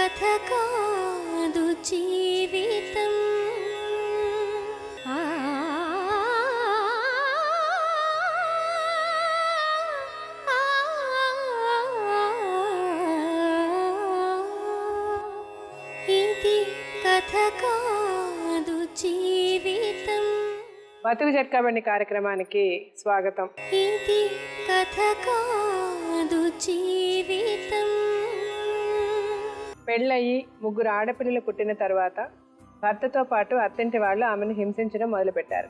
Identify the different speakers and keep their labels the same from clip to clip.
Speaker 1: కథ కాదు జీవితం. ఇది కథ కాదు జీవితం.
Speaker 2: బతుకు జట్కాబండి కార్యక్రమానికి స్వాగతం.
Speaker 1: ఇది కథ కాదు జీవితం.
Speaker 2: పెళ్ళయి 3 ఆడపిల్లలు పుట్టిన తర్వాత భర్తతో పాటు అత్తింటి వాళ్ళు ఆమెను హింసించడం మొదలుపెట్టారు.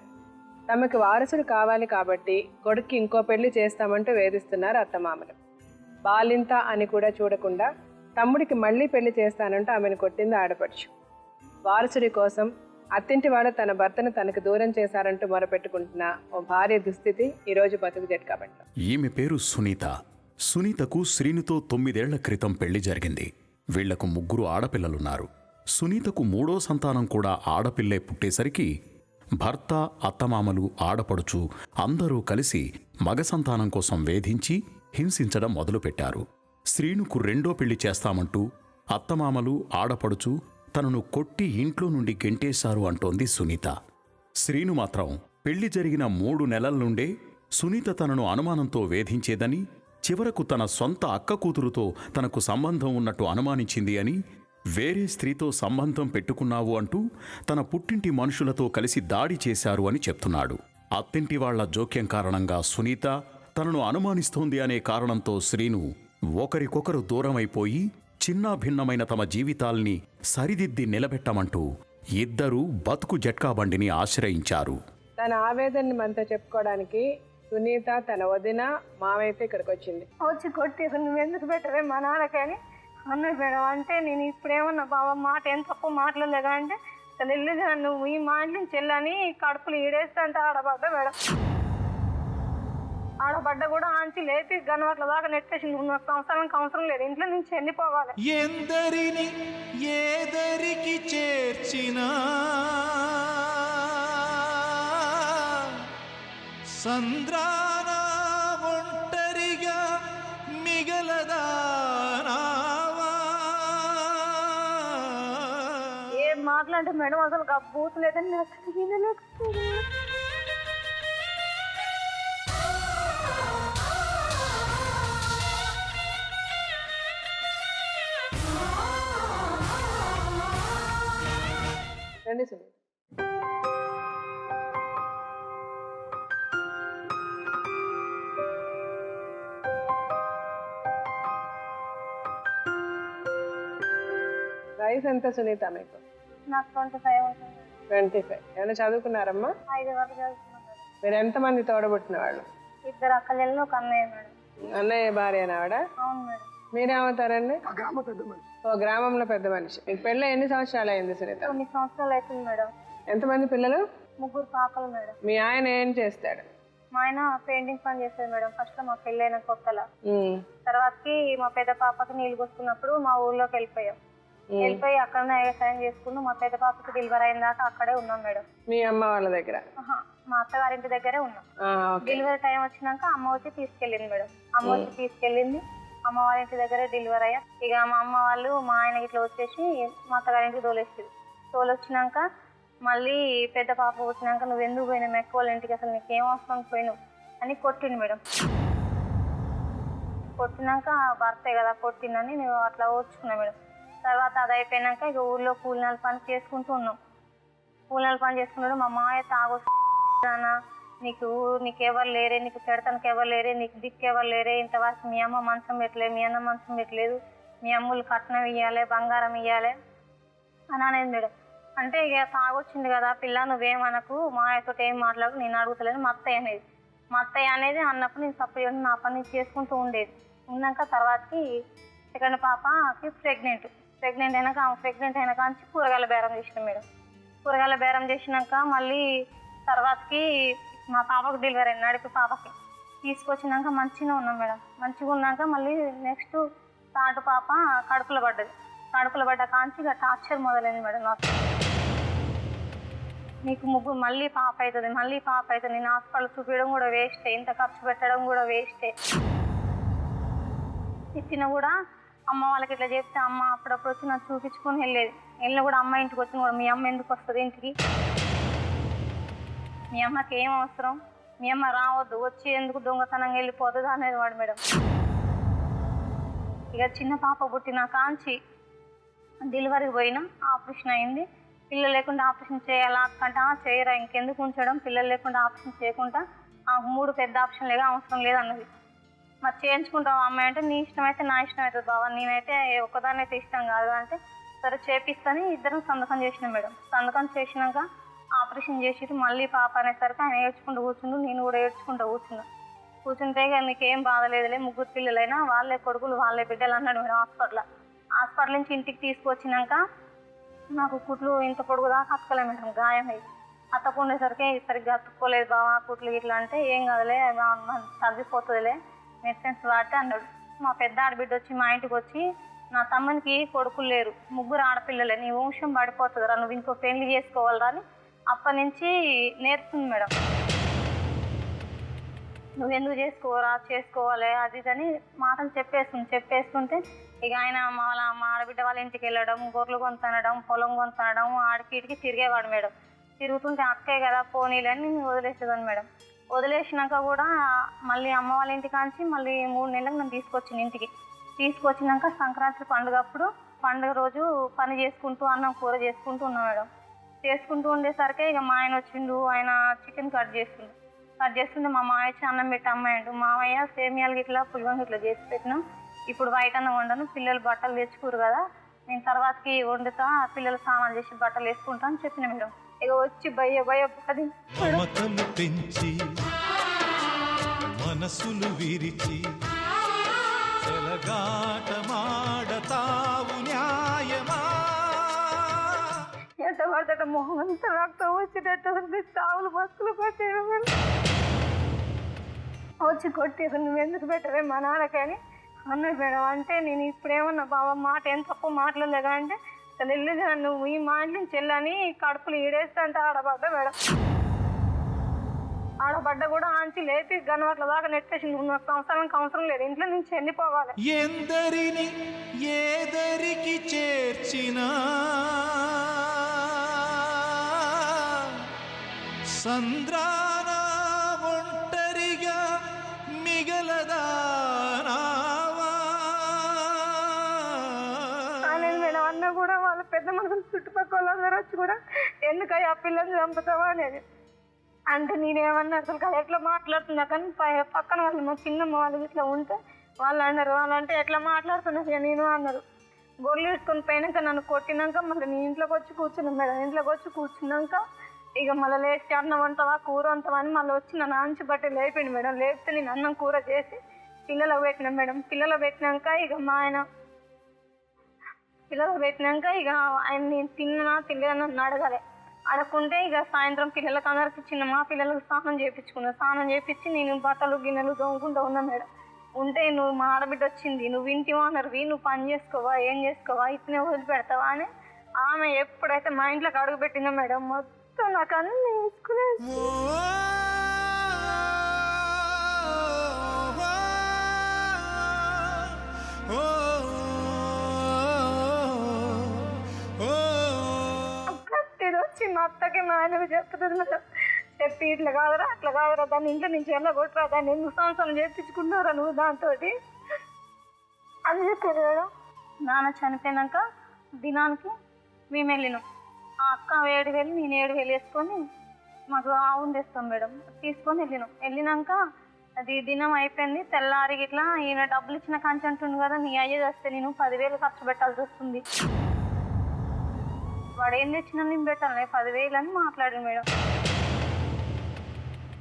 Speaker 2: తమకు వారసుడు కావాలి కాబట్టి కొడుక్కి ఇంకో పెళ్లి చేస్తామంటూ వేధిస్తున్నారు అత్తమామలు. బాలింత అని కూడా చూడకుండా తమ్ముడికి మళ్ళీ పెళ్లి చేస్తానంటూ ఆమెను కొట్టింది ఆడపడుచు. వారసుడి కోసం అత్తింటి వాడు తన భర్తను తనకు దూరం చేశారంటూ మొరపెట్టుకుంటున్న ఓ భార్య దుస్థితి ఈరోజు బతుకు జట్కాబండిలో.
Speaker 3: ఈమె పేరు సునీత. సునీతకు శ్రీనుతో 9 ఏళ్ల క్రితం పెళ్లి జరిగింది. వీళ్లకు 3 ఆడపిల్లలున్నారు. సునీతకు 3వ సంతానం కూడా ఆడపిల్లే పుట్టేసరికి భర్త, అత్తమామలు, ఆడపడుచు అందరూ కలిసి మగ సంతానం కోసం వేధించి హింసించడం మొదలుపెట్టారు. శ్రీనుకు 2వ పెళ్లి చేస్తామంటూ అత్తమామలు, ఆడపడుచు తనను కొట్టి ఇంట్లో నుండి గెంటేశారు అంటోంది సునీత. శ్రీను మాత్రం పెళ్లి జరిగిన 3 నెలల నుండే సునీత తనను అనుమానంతో వేధించేదని, చివరకు తన సొంత అక్క కూతురుతో తనకు సంబంధం ఉన్నట్టు అనుమానించింది అని, వేరే స్త్రీతో సంబంధం పెట్టుకున్నావు అంటూ తన పుట్టింటి మనుషులతో కలిసి దాడి చేశారు అని చెప్తున్నాడు. అత్తింటి వాళ్ల జోక్యం కారణంగా సునీత తనను అనుమానిస్తోంది అనే కారణంతో శ్రీను ఒకరికొకరు దూరమైపోయి చిన్నా భిన్నమైన తమ జీవితాల్ని సరిదిద్ది నిలబెట్టమంటూ ఇద్దరూ బతుకు జట్కాబండిని ఆశ్రయించారు.
Speaker 2: తన ఆవేదనని మనతో చెప్పుకోవడానికి సునీత తన వదిన మావైతే ఇక్కడికి వచ్చింది.
Speaker 4: వచ్చి కొట్టి నువ్వు ఎందుకు పెట్టవే మా నాన్నకని అన్నది మేడం. అంటే నేను ఇప్పుడేమన్నా బాబా మాట ఏం తప్పు మాట్లాడలేదా అంటే అసలు వెళ్ళేది నువ్వు ఈ మాటలు చెల్లని కడుపులు ఈడేస్తా అంటే ఆడబడ్డా మేడం. ఆడబడ్డ కూడా ఆంచి లేపి గనవట్ల దాకా నెట్టేసి నువ్వు నాకు అవసరం లేదు, ఇంట్లో నుంచి వెళ్ళిపోవాలి.
Speaker 5: ఎందరిని ఏదరికి చేర్చినా సంద్రాన ఒంటరిగా మిగలదానావా.
Speaker 4: ఏం మాట్లాంటే మేడం అసలు బూత్ లేదని నాకు వినలేకపోతే.
Speaker 2: రండి సునీత. వయసు ఎంత సునీత మీకు?
Speaker 4: నాకు 25 ఉంటుంది.
Speaker 2: 25. ఏమైనా చదువుకున్నారమ్మా?
Speaker 4: 5 వరకు చదువుకున్నాను.
Speaker 2: మీరు ఎంతమంది తోడబుట్టిన వాళ్ళు?
Speaker 4: 2 అక్కలు, ఒక అన్నయ్య మేడం.
Speaker 2: అన్నయ్య భార్యనా ఆవిడ?
Speaker 4: అవును మేడం.
Speaker 2: మీరేమవుతారండి? ఓ గ్రామంలో పెద్ద మనిషి. మీకు పెళ్ళి ఎన్ని సంవత్సరాలు అయింది సునీత?
Speaker 4: 9 సంవత్సరాలు అవుతుంది మేడం.
Speaker 2: ఎంతమంది పిల్లలు?
Speaker 4: 3 పాపలు మేడం.
Speaker 2: మీ ఆయన ఏం చేస్తాడు?
Speaker 4: మా ఆయన పెయింటింగ్ పని చేస్తాడు మేడం. ఫస్ట్ మా పెళ్ళైన కొత్తల, తర్వాతకి మా పెద్ద పాపకి నీళ్ళు పోసుకున్నప్పుడు మా ఊర్లోకి వెళ్ళిపోయి అక్కడనే వ్యవసాయం చేసుకున్నాం. మా పెద్ద పాపకి డెలివరీ అయిన దాకా అక్కడే ఉన్నాం మేడం.
Speaker 2: మీ అమ్మ వాళ్ళ దగ్గర?
Speaker 4: మా అత్తగారింటి దగ్గరే ఉన్నాం. డెలివరీ టైం వచ్చినాక అమ్మ వచ్చి తీసుకెళ్ళింది మేడం. అమ్మ వచ్చి తీసుకెళ్ళింది. అమ్మ వాళ్ళ ఇంటి దగ్గరే డెలివరీ అయ్యా. ఇక మా అమ్మ వాళ్ళు మా ఆయన ఇట్లా వచ్చేసి మా అత్తగారింటికి తోలొచ్చినాక మళ్ళీ పెద్ద పాప వచ్చినాక నువ్వు ఎందుకు పోయినావు మెక్క వాళ్ళ ఇంటికి, అసలు నీకేం అవసరం పోయినావు అని కొట్టిండు మేడం. కొట్టినాక భర్తే కదా కొట్టిందని నేను అట్లా ఓర్చుకున్నా మేడం. తర్వాత అది అయిపోయినాక ఇక ఊళ్ళో కూలినాల పని చేసుకుంటూ ఉన్నాం. కూలినాల పని చేసుకున్నాడు. మా మాయ తాగొచ్చానా, నీకు ఎవరు లేరే, నీకు పెడతానికి ఎవరు లేరే, నీకు దిక్కు ఎవరు లేరే, ఇంతవరకు మీ అమ్మ మంచం పెట్టలేదు, మీ అన్న మంచం పెట్టలేదు, మీ అమ్ములు కట్నం ఇవ్వాలి, బంగారం ఇవ్వాలి అని అనేది మేడం. అంటే ఇక తాగొచ్చింది కదా పిల్ల నువ్వేమనకు, మా ఆయనతో ఏం మాట్లాడు, నేను అడుగుతలేదు మా అత్తయ్య అనేది అన్నప్పుడు నేను సపోర్ట్ నా పని చేసుకుంటూ ఉండేది. ఉన్నాక తర్వాతకి సెకండ్ పాపకి ప్రెగ్నెంట్ అయినాక ప్రెగ్నెంట్ అయినాక నుంచి కూరగాయల బేరం చేసినాం మేడం. కూరగాయల బేరం చేసినాక మళ్ళీ తర్వాతకి మా పాపకు డెలివరీ అయింది. నడిపి పాపకి తీసుకొచ్చినాక మంచిగా ఉన్నాం మేడం. మంచిగా ఉన్నాక మళ్ళీ నెక్స్ట్ థర్డ్ పాప కడుపులో పడ్డ కాంచి ఇక టార్చర్ మొదలైంది మేడం. నాకు నీకు ముగ్గురు మళ్ళీ పాప అవుతుంది నేను హాస్పిటల్ చూపించడం కూడా వేస్టే, ఇంత ఖర్చు పెట్టడం కూడా వేస్టే. ఇచ్చిన కూడా అమ్మ వాళ్ళకి ఇట్లా చెప్తే అమ్మ అప్పుడప్పుడు వచ్చి నాకు చూపించుకొని వెళ్ళేది. వెళ్ళిన కూడా అమ్మ ఇంటికి వచ్చిన కూడా మీ అమ్మ ఎందుకు వస్తుంది ఇంటికి, మీ అమ్మకి ఏం అవసరం, మీ అమ్మ రావద్దు, వచ్చి ఎందుకు దొంగతనంగా వెళ్ళిపోతుంది అనేది వాడు మేడం. ఇక చిన్న పాప పుట్టిన కాంచి డెలివరీకి పోయినా ఆపరేషన్ అయింది. పిల్లలు లేకుండా ఆపరేషన్ చేయాలా కంట చేయరా, ఇంకెందుకు ఉంచడం, పిల్లలు లేకుండా ఆపరేషన్ చేయకుండా 3 పెద్ద ఆప్షన్ లేక అవసరం లేదన్నది. మరి చేయించుకుంటావు అమ్మాయి అంటే నీ ఇష్టం అయితే నా ఇష్టం అవుతుంది బాబా, నేనైతే ఒక్కదాన్ని అయితే ఇష్టం కాదు అంటే సరే చేపిస్తాను. ఇద్దరం సంతకం చేసినాం మేడం. సంతకం చేసినాక ఆపరేషన్ చేసి మళ్ళీ పాప అనేసరికి ఆయన ఏడ్చుకుంటూ కూర్చుండు, నేను కూడా ఏడ్చుకుంటూ కూర్చుంటే ఇక నీకేం బాధ లేదులే, 3 పిల్లలైనా వాళ్ళే కొడుకులు వాళ్ళే బిడ్డలు అన్నాడు మేడం. హాస్పిటల్ నుంచి ఇంటికి తీసుకొచ్చినాక నాకు కుట్లు ఇంత పొడుగు దాకా అతకలే మేడం, గాయం అయ్యి అతకుండేసరికి సరిగ్గా అతుక్కోలేదు బావా కుట్లు ఇట్లా అంటే ఏం కాదులే తగ్గిపోతుందిలే మెడిసిన్స్ వాడితే అన్నాడు. మా పెద్ద ఆడబిడ్డ వచ్చి మా ఇంటికి వచ్చి నా తమ్మునికి కొడుకులు లేరు, 3 ఆడపిల్లలే, నీ వంశం పడిపోతుందిరా, నువ్వు ఇంకో పెళ్లి చేసుకోవాలరా అని అప్పటి నుంచి నేర్పుతుంది మేడం. నువ్వెందుకు చేసుకోవాలి అది అని మాటలు చెప్పేస్తుంటే ఇక ఆయన మా ఆడబిడ్డ వాళ్ళ ఇంటికి వెళ్ళడం, గొర్రెలు కొంతనడం, పొలం కొంతనడం, ఆడికి ఇడికి తిరిగేవాడు మేడం. తిరుగుతుంటే అక్కే కదా పోనీలని వదిలేసేదాన్ని మేడం. వదిలేసినాక కూడా మళ్ళీ అమ్మ వాళ్ళ ఇంటికి కాంచి మళ్ళీ 3 నెలలకు నన్ను తీసుకొచ్చింది ఇంటికి. తీసుకొచ్చినాక సంక్రాంతి పండుగ రోజు పని చేసుకుంటూ అన్నం కూర చేసుకుంటూ ఉన్నాం మేడం. చేసుకుంటూ ఉండేసరికి ఇక మా ఆయన వచ్చిండు, ఆయన చికెన్ కట్ చేస్తుంటే మా మావయ్య వచ్చి అన్నం పెట్టి అమ్మాయిండు, మావయ్య సేమియాలు ఇట్లా పులిగొంగ ఇట్లా చేసి పెట్టినాం, ఇప్పుడు వైట్ అన్నం వండను, పిల్లలు బట్టలు తెచ్చుకోరు కదా, నేను తర్వాతకి వండుతా, పిల్లలు స్నానాలు చేసి బట్టలు వేసుకుంటా అని చెప్పిన మేడం. ఇక వచ్చి భయ పది
Speaker 5: మమతలు పెంచి మనసులు విరిచి చెలగాటమాడతావు న్యాయమా,
Speaker 4: ఎట్ట పడతట మొహం అంతా రక్తం వచ్చేటట్టు చావులు బస్సులు కొట్టేవి వచ్చి కొట్టేది, నువ్వు ఎందుకు పెట్టవే మా నాన్నకని అన్నాడు మేడం. అంటే నేను ఇప్పుడేమన్నా బాబా మాట ఏం తప్పు మాట్లాడలేదా అంటే అసలు వెళ్ళేది నువ్వు ఈ మా ఇంటి నుంచి వెళ్ళని కడుపులు ఈడేస్తా అంటే ఆడబడ్డా మేడం. ఆడబడ్డ కూడా ఆంచి లేపి గనవట్ల దాకా నెట్టేసి నువ్వు నాకు అవసరం లేదు, ఇంట్లో నుంచి వెళ్ళిపోవాలి.
Speaker 5: ఎందరిని ఏదరికి చేర్చినా సంద్రాన ఒంటరిగా మిగలదానావా.
Speaker 4: మేడం అన్న కూడా వాళ్ళ పెద్ద మనుషులు చుట్టుపక్కల వాళ్ళందరూ వచ్చి కూడా ఎందుకయ్యా ఆ పిల్లల్ని చంపుతావా అనేది అంటే నేనేమన్నా అసలు కదా ఎట్లా మాట్లాడుతున్నా కానీ పక్కన వాళ్ళు మా చిన్నమ్మ వాళ్ళు ఇట్లా ఉంటే వాళ్ళు అన్నారు, వాళ్ళంటే ఎట్లా మాట్లాడుతున్నా నేను అన్నారు. గొర్రెలు వేసుకొని పోయినాక నన్ను కొట్టినాక మళ్ళీ నీ ఇంట్లోకి వచ్చి కూర్చున్నాను మేడం. ఇంట్లోకి వచ్చి కూర్చున్నాక ఇక మళ్ళీ లేచి అన్నం వంటవా కూర వంటవా అని మళ్ళీ వచ్చి నన్ను ఆంచి బట్టి లేపిండు మేడం. లేపితే నేను అన్నం కూర చేసి పిల్లలకు పెట్టినా మేడం. పిల్లలకు పెట్టినాక ఇక మా ఆయన నేను తినలేదని నన్ను అడగాలి. అడగకుంటే ఇక సాయంత్రం పిల్లలకు అందరికి మా పిల్లలకు స్నానం చేయించుకున్నాను. స్నానం చేయించి నేను బట్టలు గిన్నెలు తోముకుంటూ ఉన్నా మేడం. ఉంటే నువ్వు మా ఆడబిడ్డ వచ్చింది, నువ్వు ఇంటివా అన్నరువి, నువ్వు పని చేసుకోవా ఏం చేసుకోవా ఇట్నే వదిలిపెడతావా అని ఆమె ఎప్పుడైతే మా ఇంట్లోకి అడుగు పెట్టిందో మేడం మొత్తం నాకు అన్నీ వేసుకునేది. వచ్చి మా అత్తకి మా ఆయనకు చెప్తుంది మేడం. చెప్పి ఇట్లా కాదురా అట్లా కాదురా, దాన్ని ఇంట్లో నుంచి వెళ్ళగొట్టరా, దాన్ని ఎందుకు సంవత్సరం చేయించుకున్నారా నువ్వు దాంతో అని చెప్పారు మేడం. నాన్న చనిపోయినాక దినానికి మేము వెళ్ళినాం. ఆ అక్క 7,000 నేను 7,000 వేసుకొని మాకు ఆవును తెస్తాం మేడం. తీసుకొని వెళ్ళినాక అది దినం అయిపోయింది. తెల్లారి ఇట్లా ఈయన డబ్బులు ఇచ్చిన కంచి అంటుంది కదా, నీ అయ్యేది వస్తే నేను 10,000 ఖర్చు పెట్టాల్సి వస్తుంది, వాడు ఏం తెచ్చినా నేను పెట్టాలి 10,000 అని మాట్లాడి మేడం.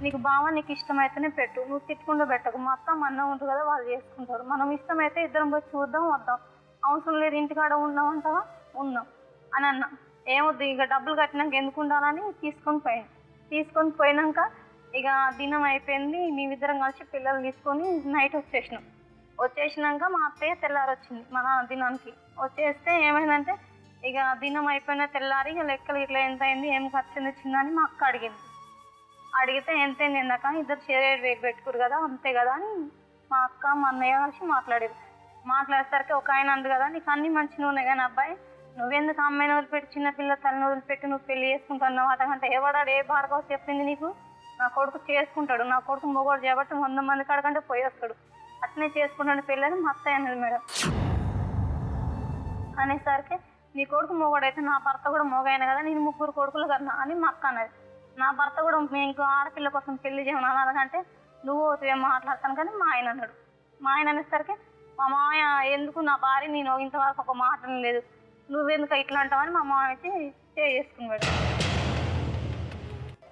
Speaker 4: నీకు బావ నీకు ఇష్టమైతేనే పెట్టు, నువ్వు తిట్టుకుంటూ పెట్టకు, మా అత్త అన్న ఉంటుంది కదా వాళ్ళు చేసుకుంటారు, మనం ఇష్టమైతే ఇద్దరం పోయి చూద్దాం వద్దాం, అవసరం లేదు ఇంటికాడ ఉన్నామంటావా ఉన్నాం అని అన్నా. ఏమొద్దు ఇక డబ్బులు కట్టినాక ఎందుకు ఉండాలని తీసుకొని పోయినాక ఇక దినం అయిపోయింది. మేమిద్దరం కలిసి పిల్లలు తీసుకొని నైట్ వచ్చేసినాక మా అత్తయ్య తెల్లారి వచ్చింది మా నాన్న దినానికి. వచ్చేస్తే ఏమైందంటే ఇక దినం అయిపోయిన తెల్లారి ఇక లెక్కలు ఇట్లా ఎంత అయింది ఏం ఖర్చు వచ్చిందని మా అక్క అడిగితే ఎంత అయింది ఎందాక ఇద్దరు 7,000 పెట్టుకురు కదా అంతే కదా అని మా అక్క మా అన్నయ్య కలిసి మాట్లాడారు. మాట్లాడేసరికి ఒక ఆయన అంది కదా, నీకు అన్ని మంచిగా ఉన్నాయి కానీ అబ్బాయి నువ్వెందుకు అమ్మాయిని వదిలిపెట్టి చిన్నపిల్ల తల్లిని వదిలిపెట్టి నువ్వు పెళ్లి చేసుకుంటున్నావు అటంటే ఎవడాడు ఏ భార్గవ చెప్పింది నీకు, నా కొడుకు చేసుకుంటాడు, నా కొడుకు మొగోడు చేయబట్టి 100 మంది కాడకంటే పోయేస్తాడు, అట్నే చేసుకుంటాడు పెళ్ళని మా అత్తయ్య అన్నది మేడం. అనేసరికి నీ కొడుకు మొగోడైతే నా భర్త కూడా మొగైన కదా, నేను 3 కొడుకులు కన్నా అని మా అక్క అన్నది. నా భర్త కూడా మేము ఇంకో ఆడపిల్ల కోసం పెళ్లి చేయమని అన్నదంటే నువ్వు ఏం మాట్లాడతాను కానీ మా ఆయన అన్నాడు. మా ఆయన అనేసరికి మా మాయ ఎందుకు నా భార్య నేను ఇంతవరకు ఒక మాట లేదు, నువ్వెందుకు ఇట్లా అంటావని మా మామ వచ్చి చేసుకున్నాడు.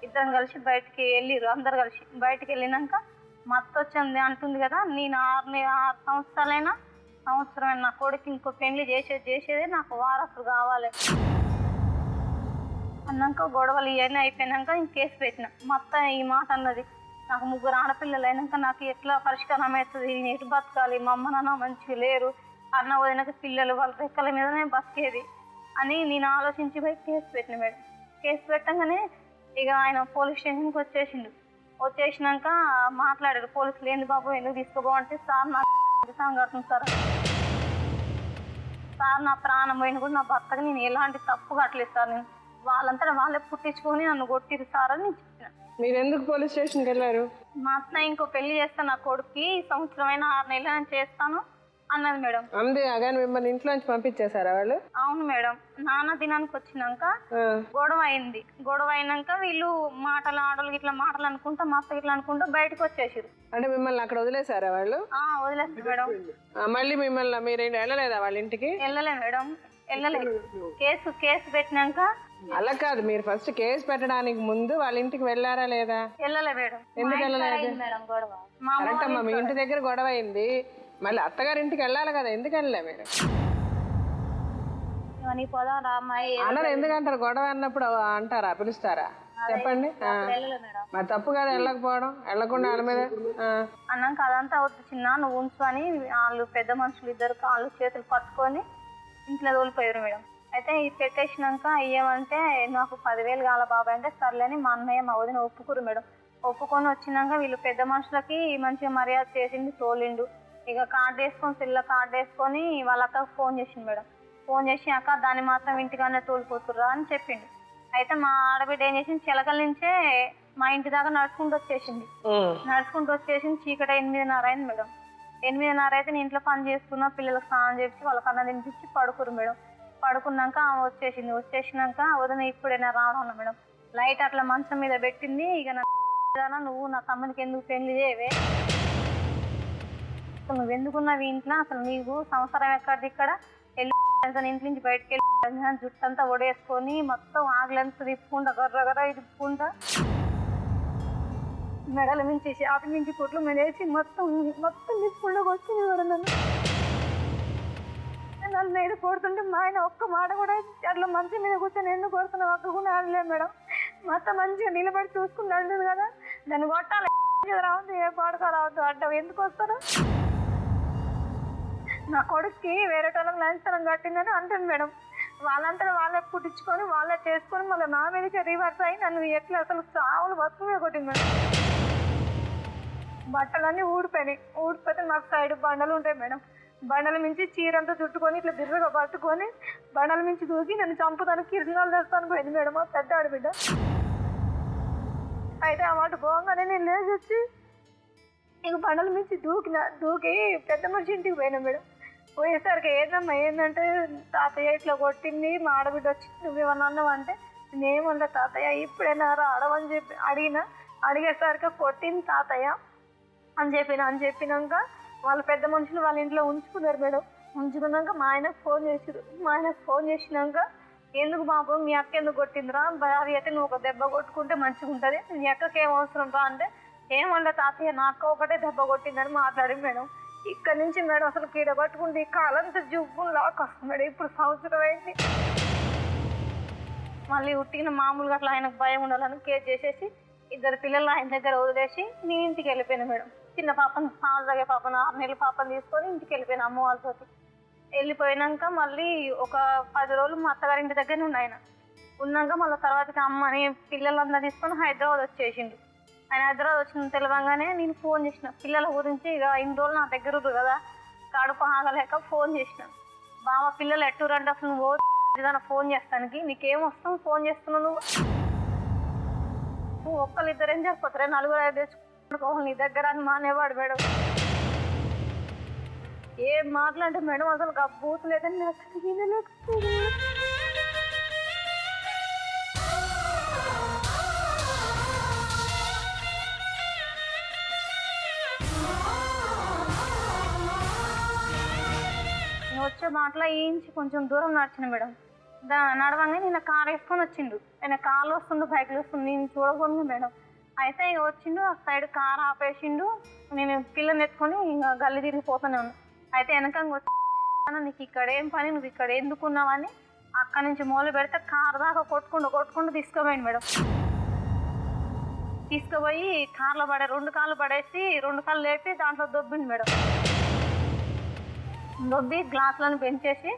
Speaker 4: ఇద్దరం కలిసి బయటికి వెళ్ళిరు, అందరు కలిసి బయటికి వెళ్ళినాక మత్తు వచ్చింది అంటుంది కదా, నేను 6 సంవత్సరాలైనా సంవత్సరమైన నా కొడుకు ఇంకో పెళ్లి చేసేదే నాకు వారసులు కావాలి అన్నాక గొడవలు ఇవన్నీ అయిపోయినాక నేను కేసు పెట్టిన. మా అత్త ఈ మాట అన్నది, నాకు 3 ఆడపిల్లలు అయినాక నాకు ఎట్లా పరిష్కారం అవుతుంది, నేను ఎటు బతకాలి, మా అమ్మ నాన్న మంచిగా లేరు, అన్న వదినక పిల్లలు వాళ్ళ రెక్కల మీదనే బతికేది అని నేను ఆలోచించి పోయి కేసు పెట్టిన మేడం. కేసు పెట్టగానే ఇక ఆయన పోలీస్ స్టేషన్కి వచ్చేసినాక మాట్లాడారు పోలీసులు, ఏంది బాబు ఎందుకు తీసుకోబోవంటే సార్ నాకు కడుతుంది సార్ నా ప్రాణం పోయిన కూడా నా భర్తకి నేను ఎలాంటి తప్పు కట్టలేదు సార్, నేను వాళ్ళంతా వాళ్ళే పుట్టించుకొని నన్ను కొట్టిరు సార్ అని నేను చెప్పిన.
Speaker 2: మీరు ఎందుకు పోలీస్ స్టేషన్కి వెళ్ళారు?
Speaker 4: మా అత్త ఇంకో పెళ్లి చేస్తాను, నా కొడుక్కి 1 సంవత్సరమైనా 6 నెలలు నేను చేస్తాను అన్నది మేడం.
Speaker 2: అందే కానీ మిమ్మల్ని ఇంట్లోంచి పంపించేశారా వాళ్ళు?
Speaker 4: అవును మేడం. నాన్న దినానికి వచ్చినాక గొడవ అయింది. గొడవ అయినాక వీళ్ళు మాటలు ఆడలు ఇట్లా మాటలు అనుకుంటా మా అత్త ఇట్లా అనుకుంటా బయటకు వచ్చేసారు.
Speaker 2: అంటే మిమ్మల్ని అక్కడ వదిలేసారా వాళ్ళు?
Speaker 4: వదిలేస్తారు మేడం.
Speaker 2: మళ్ళీ మిమ్మల్ని మీరు వెళ్ళలేదా వాళ్ళ ఇంటికి?
Speaker 4: వెళ్ళలే మేడం, వెళ్ళలేదు. కేసు పెట్టినాక
Speaker 2: అలా కాదు, మీరు ఫస్ట్ కేసు పెట్టడానికి ముందు వాళ్ళ ఇంటికి వెళ్ళారా లేదా?
Speaker 4: వెళ్ళలే మేడం.
Speaker 2: ఎందుకు వెళ్ళలేదు? కరెక్ట్ అమ్మా, మీ ఇంటి దగ్గర గొడవ అయింది, మళ్ళీ అత్తగారి ఇంటికి వెళ్ళాలి కదా, ఎందుకు వెళ్ళలే మీరు? అన్నారు ఎందుకంటారు గొడవ అన్నప్పుడు అంటారా, పిలుస్తారా చెప్పండి? మరి తప్పు కదా వెళ్ళకపోవడం, వెళ్ళకుండా వాళ్ళ మీద
Speaker 4: అన్నాక అదంతా అవుతుంది చిన్న నువ్వు ఉంచు అని వాళ్ళు పెద్ద మనుషులు ఇద్దరు కాళ్ళు చేతులు పట్టుకొని ఇంట్లో తోలిపోయారు మేడం. అయితే ఈ పెట్టేసినాక ఏమంటే నాకు 10,000 కాల బాబాయ్ అంటే సర్లేని మా అన్నయ్య మా వదిన ఒప్పుకురు మేడం. ఒప్పుకొని వచ్చినాక వీళ్ళు పెద్ద మనుషులకి మంచిగా మర్యాద చేసిండు, తోలిండు. ఇక కార్డు వేసుకొని సెల్లో కార్డు వేసుకొని వాళ్ళ అక్కకు ఫోన్ చేసిండు మేడం. ఫోన్ చేసి అక్క దాన్ని మాత్రం ఇంటికన్నా తోలిపోతుర్రా అని చెప్పిండు. అయితే మా ఆడబిడ్డ ఏం చేసింది, చిలకల నుంచే మా ఇంటి దాకా నడుచుకుంటూ వచ్చేసింది. చీకట 8:30 అయింది మేడం. 8:30 అయితే నేను ఇంట్లో పని చేసుకున్నా, పిల్లలకు స్నానం చేసి వాళ్ళకి అన్నం తినిపించి పడుకురు మేడం. పడుకున్నాక ఆమె వచ్చేసినాక వదిన ఇప్పుడైనా రావడం మేడం. లైట్ అట్లా మంచం మీద పెట్టింది. ఇక నువ్వు నా తమ్మునికి ఎందుకు పెళ్లి చేయవే, అసలు నువ్వు ఎందుకున్నావు ఇంట్లో, అసలు నీకు సంవత్సరం ఎక్కడిది ఇక్కడ వెళ్ళి ఇంటి నుంచి బయటకు వెళ్ళి జుట్టంతా ఒడేసుకొని మొత్తం ఆగలంతా తిప్పుకుంటా గర్ర తిప్పుకుంటా మెడల మించి షాపు నుంచి కుట్లు మెడేసి మొత్తం తిప్పుకుంటూ వచ్చింది కూడా నన్ను ఏడు కొడుతుంటే మా ఆయన ఒక్క మాట కూడా అట్లా మంచి మీద కూర్చొని ఎందుకు కొడుతున్నావు అక్క కూడా అనలేదు మేడం. మొత్తం మంచిగా నిలబడి చూసుకుంటూ అంటుంది కదా, దాన్ని కొట్టాలి రావద్దు, ఏ పాడుకో రావద్దు అంటావు, ఎందుకు వస్తారు? నా కొడుక్కి వేరే టోళ్ళకి లంచనం కట్టిందని అంటుంది మేడం. వాళ్ళంతా వాళ్ళే పుట్టించుకొని వాళ్ళే చేసుకొని మళ్ళీ నా మీదకి రివర్స్ అయ్యి నన్ను ఎట్లా అసలు చావులు బతుకు మీద కొట్టింది మేడం. బట్టలన్నీ ఊడిపోతే మాకు సైడ్ బండలు ఉంటాయి మేడం. బండల మించి చీరంతా చుట్టుకొని ఇట్లా బిర్రగా పట్టుకొని బండల మించి దూకి నన్ను చంపుతాను కిరణాలు తెస్తాను పోయింది మేడం ఆ పెద్ద ఆడబిడ్డ. అయితే ఆ మాట పోగానే నేను లేచి వచ్చి ఇక బండల మించి దూకి పెద్ద మనిషి ఇంటికి పోయినా మేడం. పోయేసరికి ఏందమ్మా ఏంటంటే తాతయ్య ఇట్లా కొట్టింది, మా ఆడబిడ్డ వచ్చి నువ్వేమన్నా అన్నావు అంటే నేనేమన్నా తాతయ్య ఇప్పుడైనా రావడమని చెప్పి అడిగేసరికి కొట్టింది తాతయ్య అని చెప్పినాక వాళ్ళ పెద్ద మనుషులు వాళ్ళ ఇంట్లో ఉంచుకున్నారు మేడం. ఉంచుకున్నాక మా ఆయనకు ఫోన్ చేసినాక ఎందుకు బాబు మీ అక్క ఎందుకు కొట్టిందిరా, భార్య అయితే నువ్వు ఒక దెబ్బ కొట్టుకుంటే మంచిగా ఉంటుంది, నీ అక్కకి ఏం అవసరం రా అంటే ఏమంటే తాతయ్య నా అక్క ఒకటే దెబ్బ కొట్టిందని మాట్లాడి మేడం. ఇక్కడ నుంచి మేడం అసలు కీడ పట్టుకుంటే ఈ కాలంతా జుబ్బులు లాక్ వస్తుంది మేడం. ఇప్పుడు సంవత్సరం అయింది. మళ్ళీ ఉట్టిన మామూలుగా అట్లా ఆయనకు భయం ఉండాలని కేర్ చేసేసి 2 పిల్లలు ఆయన దగ్గర వదిలేసి నీ ఇంటికి వెళ్ళిపోయినా మేడం. చిన్న పాపను సాగు పాపను 6 నెలల పాపను తీసుకొని ఇంటికి వెళ్ళిపోయినా అమ్మ వాళ్ళతో. వెళ్ళిపోయినాక మళ్ళీ ఒక 10 రోజులు మా అత్తగారింటి దగ్గరనే ఉన్నాక మళ్ళీ తర్వాతకి అమ్మని పిల్లలందరూ తీసుకొని హైదరాబాద్ వచ్చేసిండు. ఆయన హైదరాబాద్ వచ్చిన తెలవంగానే నేను ఫోన్ చేసిన పిల్లల గురించి, ఇక 2 రోజులు నా దగ్గర ఉంది కదా కడుపు ఆగలేక ఫోన్ చేసిన, బావ పిల్లలు ఎట్టురంటే అసలు నువ్వు ఏదైనా ఫోన్ చేస్తానికి నీకేం వస్తావు, ఫోన్ చేస్తున్నావు నువ్వు ఒక్కరు ఇద్దరు ఏం చెప్పొద్దురే, నలుగురు ఐదు తెచ్చుకోవాలి నీ దగ్గర అని మానేవాడు మేడం. ఏం మాట్లాంటే మేడం అసలు బూత్ లేదని నాకు వినలేకపోయింది. వచ్చే మాటలో ఏంచి కొంచెం దూరం నడిచిన మేడం. నడవంగానే నేను కార్ వేసుకొని వచ్చిండు. ఆయన కార్లో వస్తుండు, బైక్లో వస్తుండు, నేను చూడకూడదు మేడం. అయితే ఇక వచ్చిండు, ఆ సైడ్ కార్ ఆపేసిండు. నేను పిల్లని ఎత్తుకొని ఇంకా గల్లి తిరిగిపోతూనే ఉన్నాను. అయితే వెనక వచ్చి నీకు ఇక్కడ ఏం పని, నువ్వు ఇక్కడ ఎందుకున్నావని అక్కడి నుంచి మొదలు పెడితే కార్ దాకా కొట్టుకుంటూ తీసుకుపోయింది మేడం. తీసుకుపోయి కార్లో రెండు కాళ్ళు పడేసి 2 కాళ్ళు లేపి దాంట్లో దొబ్బిండు మేడం. దొబ్బి గ్లాసులను పెంచేసి